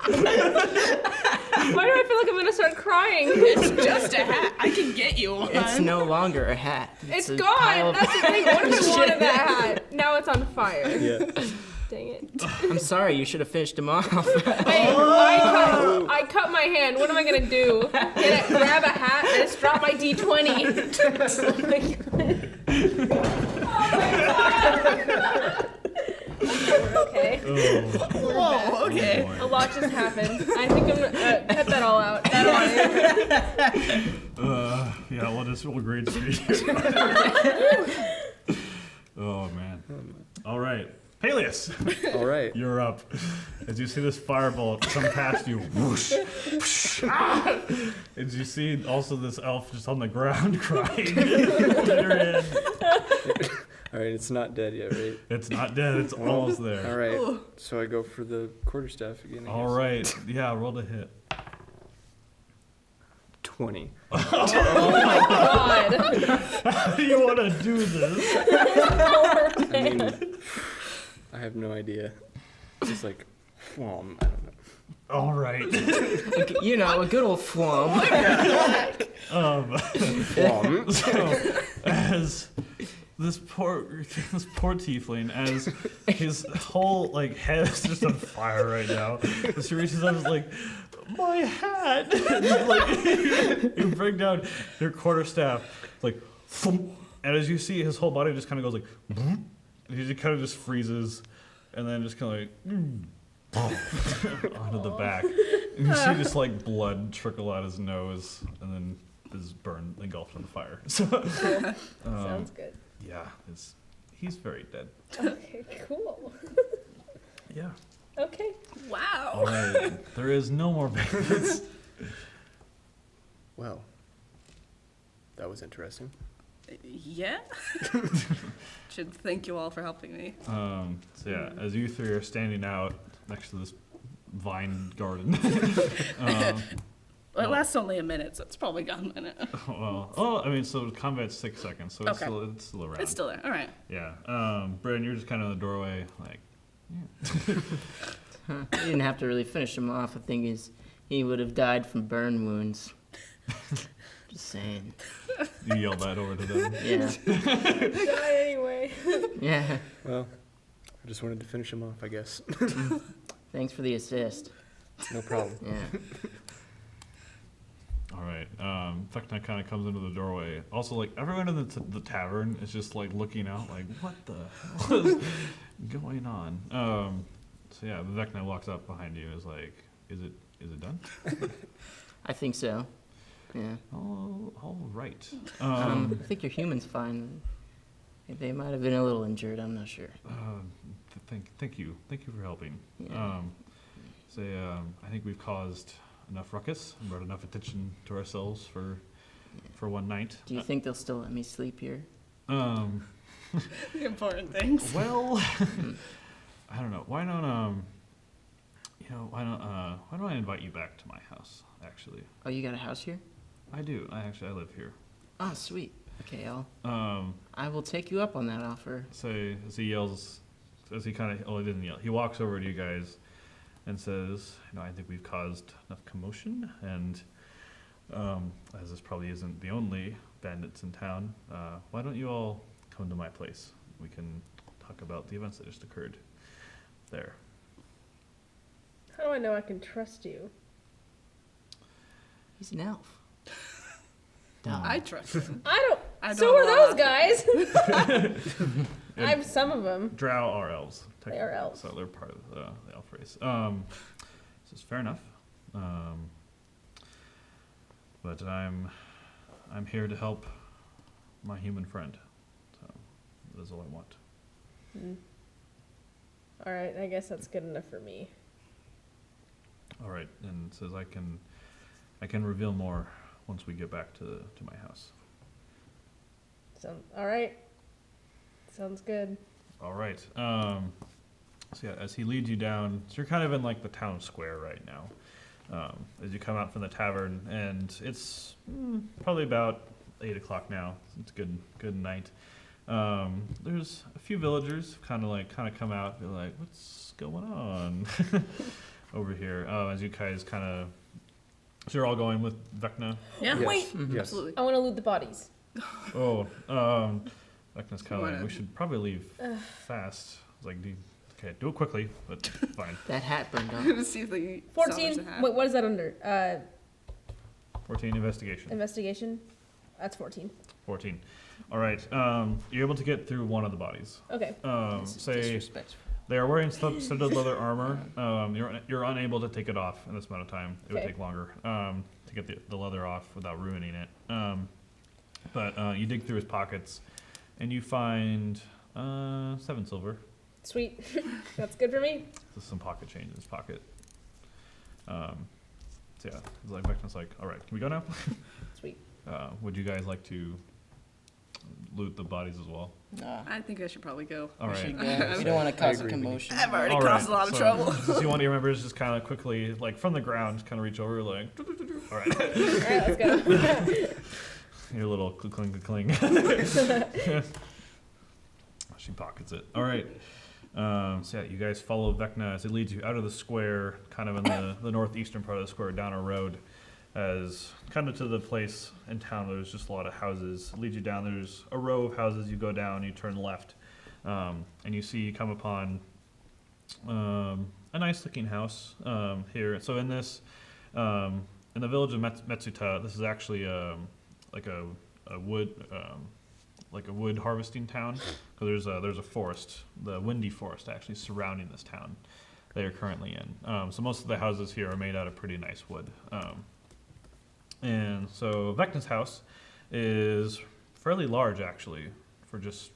Why do I feel like I'm gonna start crying? It's just a hat. I can get you one. It's no longer a hat. It's a gone. pile of- That's the thing. What if I wanted that hat? Now it's on fire. Yeah. Dang it. I'm sorry, you should have finished him off. Hey, I cut my hand. What am I gonna do? Grab a hat and just drop my D20. Okay. Whoa, okay. Oh, A lot just happened. I think I'm gonna cut that all out. That yeah, we'll grade speed. Oh man. All right, Paelius. All right. You're up. As you see this firebolt come past you, whoosh, whoosh, ah! As you see also this elf just on the ground crying. Holding her head. All right, it's not dead yet, right? It's not dead. It's almost there. All right. So I go for the quarterstaff again. I All guess. right. Yeah, roll to hit. 20. God. How do you want to do this? I mean, I have no idea. It's just like, I don't know. All right. You know, a good old flum. So, as this poor tiefling, as his whole like head is just on fire right now, as he reaches up, and is like, my hat. And, like, you bring down your quarterstaff, like, thump, and as you see, his whole body just kind of goes like, and he just kind of just freezes, and then just kind of like. Onto the back. And you see just like blood trickle out his nose and then is burned, engulfed in the fire. So, Sounds good. yeah, he's very dead. Okay, cool. Yeah. Okay. Wow. All right. There is no more bandits. Well, that was interesting. Yeah. Should thank you all for helping me. So yeah, as you three are standing out next to this vine garden. Well, it lasts only a minute, so it's probably gone a minute. I mean, so combat's 6 seconds, so it's, Okay. it's still around. It's still there. All right. Yeah. Brennan, you're just kind of in the doorway, like. You didn't have to really finish him off. The thing is, he would have died from burn wounds. Just saying. You yell that over to them. Yeah. Die anyway. Yeah. Well, I just wanted to finish him off, I guess. Thanks for the assist. No problem. Yeah. All right. Vecna kind of comes into the doorway. Also, like, everyone in the tavern is just, like, looking out, like, what the hell is going on? So, yeah, the Vecna walks up behind you and is like, is it done? I think so. Yeah. Oh, all right. I think your human's fine. They might have been a little injured. I'm not sure. Thank you. Thank you for helping. Yeah. I think we've caused enough ruckus and brought enough attention to ourselves for one night. Do you think they'll still let me sleep here? The important things. Well, I don't know. Why don't why don't I invite you back to my house? Actually, Oh, you got a house here? I do. I live here. Oh, sweet. Okay, Um, I will take you up on that offer. so as he yells, as he kind of, oh, he didn't yell. He walks over to you guys and says, I think we've caused enough commotion, and as this probably isn't the only bandits in town, why don't you all come to my place? We can talk about the events that just occurred there. How do I know I can trust you? He's an elf. I trust him. I I don't. don't So are know. those guys. Yeah. I'm some of them. Drow are elves. They are technically, elves. So they're part of the elf race. This is fair enough. But I'm here to help my human friend. So that is all I want. All right, I guess that's good enough for me. All right, and it says I can reveal more once we get back to my house. All right. Sounds good. All right. So yeah, as he leads you down, so you're kind of in like the town square right now. As you come out from the tavern, and it's probably about 8 o'clock now. It's good night. There's a few villagers kind of come out, and be like, "What's going on over here?" As you guys kind of, so you're all going with Vecna. Yeah. Yes. Wait. Yes. Absolutely. I want to loot the bodies. Oh, Vecna's kind of like, we should probably leave fast. I was like, do it quickly, but fine. That hat burned I'm off. gonna see if they 14. Wait, what is that under? 14 investigation. Investigation. That's 14. 14. All right. You're able to get through one of the bodies. Okay. This is Say disrespectful. they are wearing studded leather armor. You're unable to take it off in this amount of time. It would Okay. take longer to get the leather off without ruining it. But you dig through his pockets, and you find 7 silver. Sweet. That's good for me. Just some pocket change in his pocket. So yeah, it's like Vecna's like, all right, can we go now? Sweet. Would you guys like to loot the bodies as well? Nah, I think I should probably go. All we right. should go. We don't want to cause a agree with you. commotion. I've already All caused right, a lot of so trouble. Since you want your members, just kind of quickly, like from the ground, kind of reach over, like, all right, All right, let's go. your little cling. She pockets it. All right. So yeah, you guys follow Vecna as it leads you out of the square, kind of in the northeastern part of the square, down a road, as kind of to the place in town where there's just a lot of houses. It leads you down. There's a row of houses. You go down, you turn left, and you come upon a nice-looking house here. So in this, in the village of Metsuta, this is actually like a wood harvesting town. So there's a forest, the Windy Forest, actually surrounding this town they are currently in. So most of the houses here are made out of pretty nice wood. And so Vecna's house is fairly large, actually, for just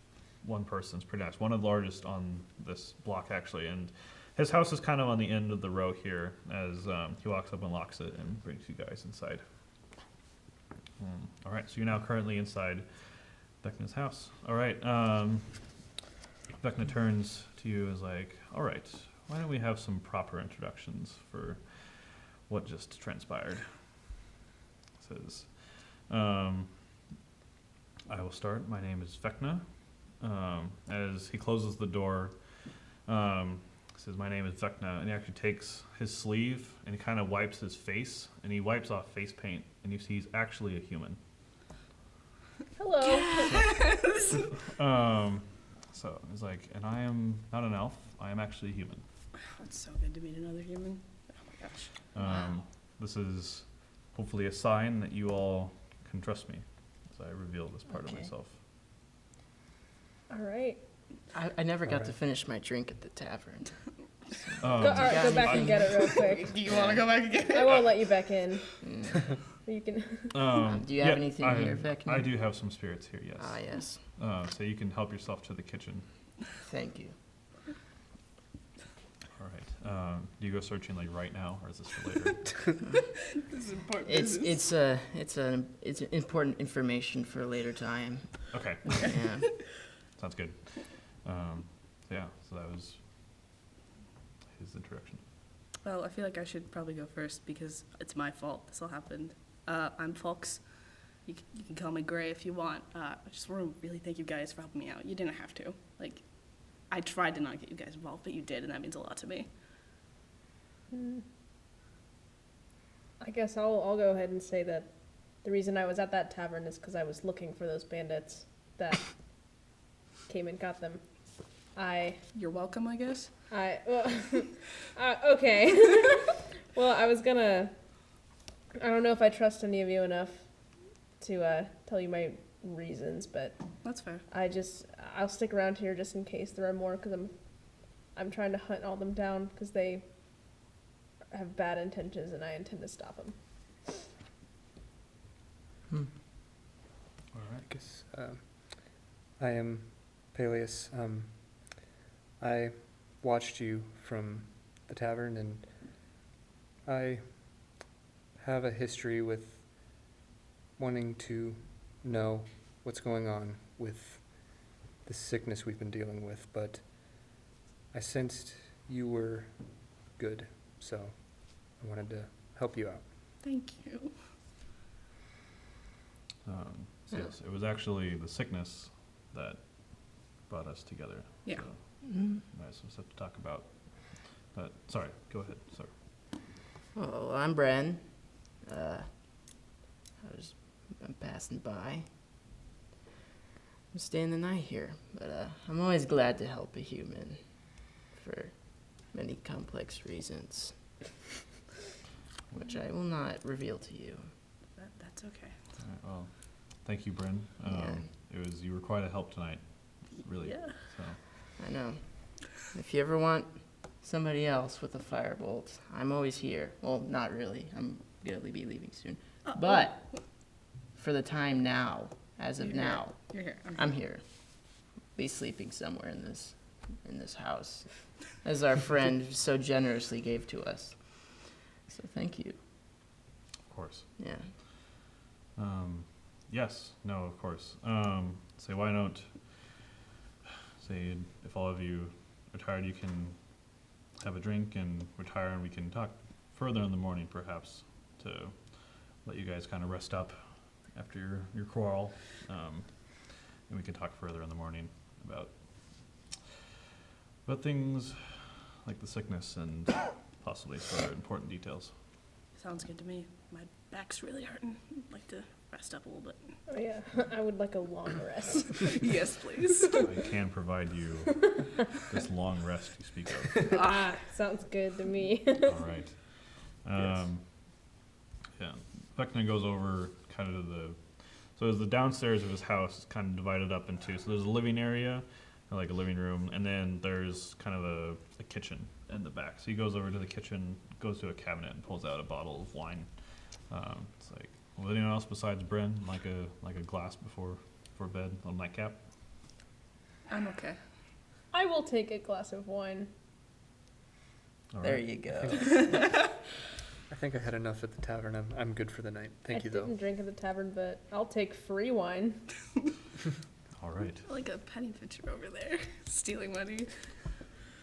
one person. It's pretty nice. One of the largest on this block, actually. And his house is kind of on the end of the row here as he walks up and locks it and brings you guys inside. All right, so you're now currently inside Vecna's house. All right, Vecna turns to you as like, all right, why don't we have some proper introductions for what just transpired? Says, I will start. My name is Vecna. As he closes the door, says, my name is Vecna, and he actually takes his sleeve and he kind of wipes his face, and he wipes off face paint, and you see he's actually a human. Hello. So he's like, and I am not an elf, I am actually a human. It's so good to meet another human. Oh my gosh. This is hopefully a sign that you all can trust me as I reveal this part of Okay. myself. All right. I never got Alright. to finish my drink at the tavern. Go, all right, go back and get it real quick. Do you want to go back again? I won't let you back in. Mm. You can. Do you have anything here, Vecna? I do have some spirits here, yes. Ah, yes. So you can help yourself to the kitchen. Thank you. All right. Do you go searching like right now, or is this for later? This is important It's important information for a later time. Okay, Yeah. sounds good. Yeah, so that was his introduction. Well, I feel like I should probably go first because it's my fault this all happened. I'm Falx. You can call me Gray if you want. I just want to really thank you guys for helping me out. You didn't have to. Like, I tried to not get you guys involved, but you did, and that means a lot to me. I guess I'll go ahead and say that the reason I was at that tavern is because I was looking for those bandits that came and got them. You're welcome, I guess. Well, okay. Well, I don't know if I trust any of you enough to tell you my reasons, but That's fair. I'll stick around here just in case there are more, because I'm trying to hunt all them down because they have bad intentions and I intend to stop them. All I right. guess I am Paelius. I watched you from the tavern, and I have a history with wanting to know what's going on with the sickness we've been dealing with, but I sensed you were good, so I wanted to help you out. Thank you. So yes, it was actually the sickness that brought us together. Yeah. So I have some stuff to talk about. But sorry, go ahead, sir. Well, I'm Brennan. I'm passing by. I'm staying the night here, but I'm always glad to help a human for many complex reasons, which I will not reveal to you. That's okay. All right, well, thank you, Bryn. Yeah. You were quite a help tonight, really. Yeah. So I know. If you ever want somebody else with a firebolt, I'm always here. Well, not really. I'm gonna be leaving soon. But for the time now, as of You're here. now, You're here. I'm here. Be sleeping somewhere in this house, as our friend so generously gave to us. So thank you. of course. Yeah. Yes. No. Of course. Say why don't say if all of you are tired, you can have a drink and retire, and we can talk further in the morning, perhaps, to let you guys kind of rest up after your quarrel, and we can talk further in the morning about things like the sickness and possibly some other important details. Sounds good to me. My back's really hurting. I'd like to rest up a little bit. Oh yeah, I would like a long rest. Yes, please. I can provide you this long rest you speak of. Sounds good to me. All right. Yeah. Vecna goes over kind of so the downstairs of his house is kind of divided up into, so there's a living area, like a living room, and then there's kind of a kitchen in the back. So he goes over to the kitchen, goes to a cabinet, and pulls out a bottle of wine. It's like, well, anyone else besides Bryn like a glass before bed, a nightcap? I'm okay. I will take a glass of wine. All There right. you go. I think I had enough at the tavern. I'm good for the night. Thank I you, though. didn't drink at the tavern, but I'll take free wine. All right. Like a penny pitcher over there, stealing money.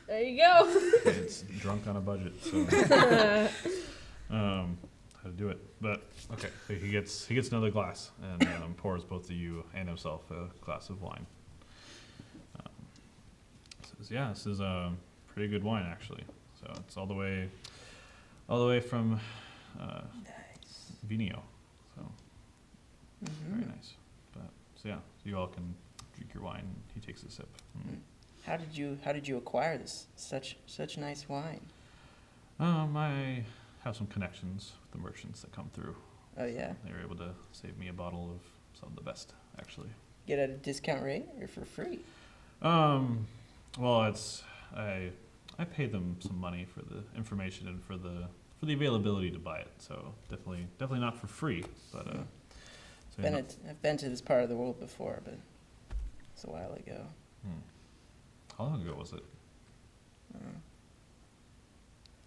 There you go. It's drunk on a budget, so how to do it. But okay, so he gets another glass and pours both of you and himself a glass of wine. Says, yeah, this is a pretty good wine actually. So it's all the way from Nice. Vinio. So Mhm. very nice. But so yeah, so you all can drink your wine. He takes a sip. How did you acquire this such nice wine? I have some connections with the merchants that come through. Oh yeah. They were able to save me a bottle of some of the best, actually. Get at a discount rate or for free? Well, I paid them some money for the information and for the availability to buy it. So definitely not for free. But so I've been to this part of the world before, but it's a while ago. How long ago was it?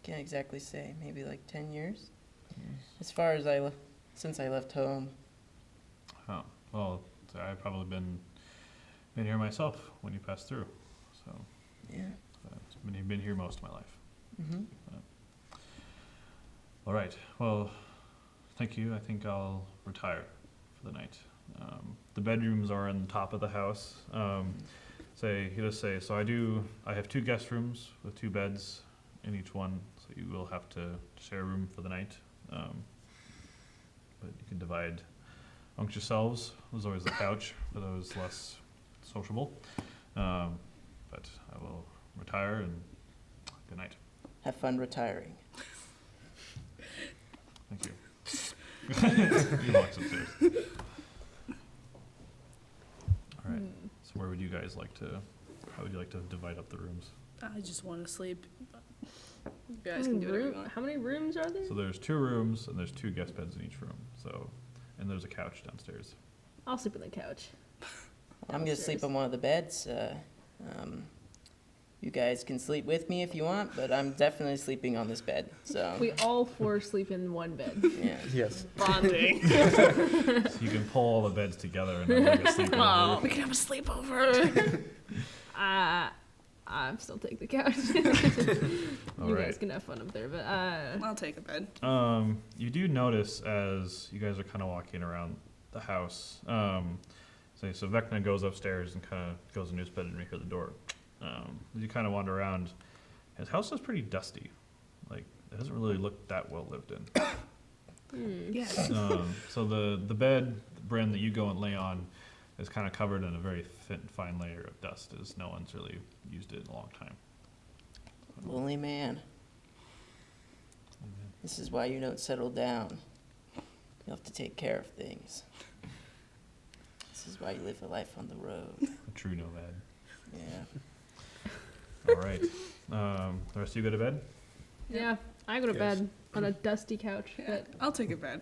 Can't exactly say. Maybe like 10 years. As far as since I left home. Oh, well, so I've probably been here myself when you passed through. So Yeah. I've been here most of my life. Mhm. All right. Well, thank you. I think I'll retire for the night. The bedrooms are on the top of the house. So he does say, so I have 2 guest rooms with 2 beds in each one, so you will have to share a room for the night. But you can divide amongst yourselves. There's always the couch for those less sociable. But I will retire, and good night. Have fun retiring. Thank you. He walks upstairs. All right. So where would you guys like to? How would you like to divide up the rooms? I just want to sleep. You guys can do whatever you want. How many rooms are there? So there's 2 rooms, and there's 2 guest beds in each room. So, and there's a couch downstairs. I'll sleep on the couch. I'm gonna sleep on one of the beds. You guys can sleep with me if you want, but I'm definitely sleeping on this bed. So We all 4 sleep in one bed. yeah. Yes. Bonding. So you can pull all the beds together and then like a Oh, sleepover. we can have a sleepover. I'm still take the couch. All You right. guys can have fun up there, but I'll take a bed. You do notice as you guys are kind of walking around the house. So Vecna goes upstairs and kind of goes into his bed, and you hear the door. As you kind of wander around, his house is pretty dusty. Like it doesn't really look that well lived in. Yes. So the bed, Bren, that you go and lay on is kind of covered in a very fine layer of dust, as no one's really used it in a long time. Lonely man. This is why you don't settle down. You have to take care of things. This is why you live a life on the road. A true nomad. Yeah. All right. The rest of you go to bed? yeah, I go to Yes. bed on a dusty couch, but I'll take a bed.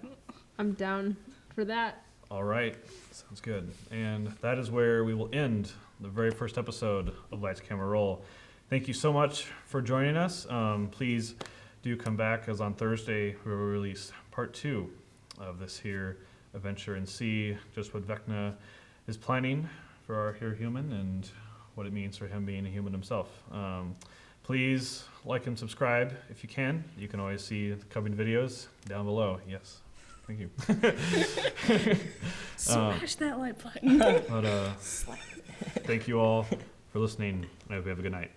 I'm down for that. All right. Sounds good. And that is where we will end the very first episode of Lights Camera Roll. Thank you so much for joining us. Please do come back, as on Thursday we will release part 2 of this here adventure and see just what Vecna is planning for our hero human and what it means for him being a human himself. Please like and subscribe if you can. You can always see the coming videos down below. Yes. Thank you. Smash that like button. But thank you all for listening. I hope you have a good night.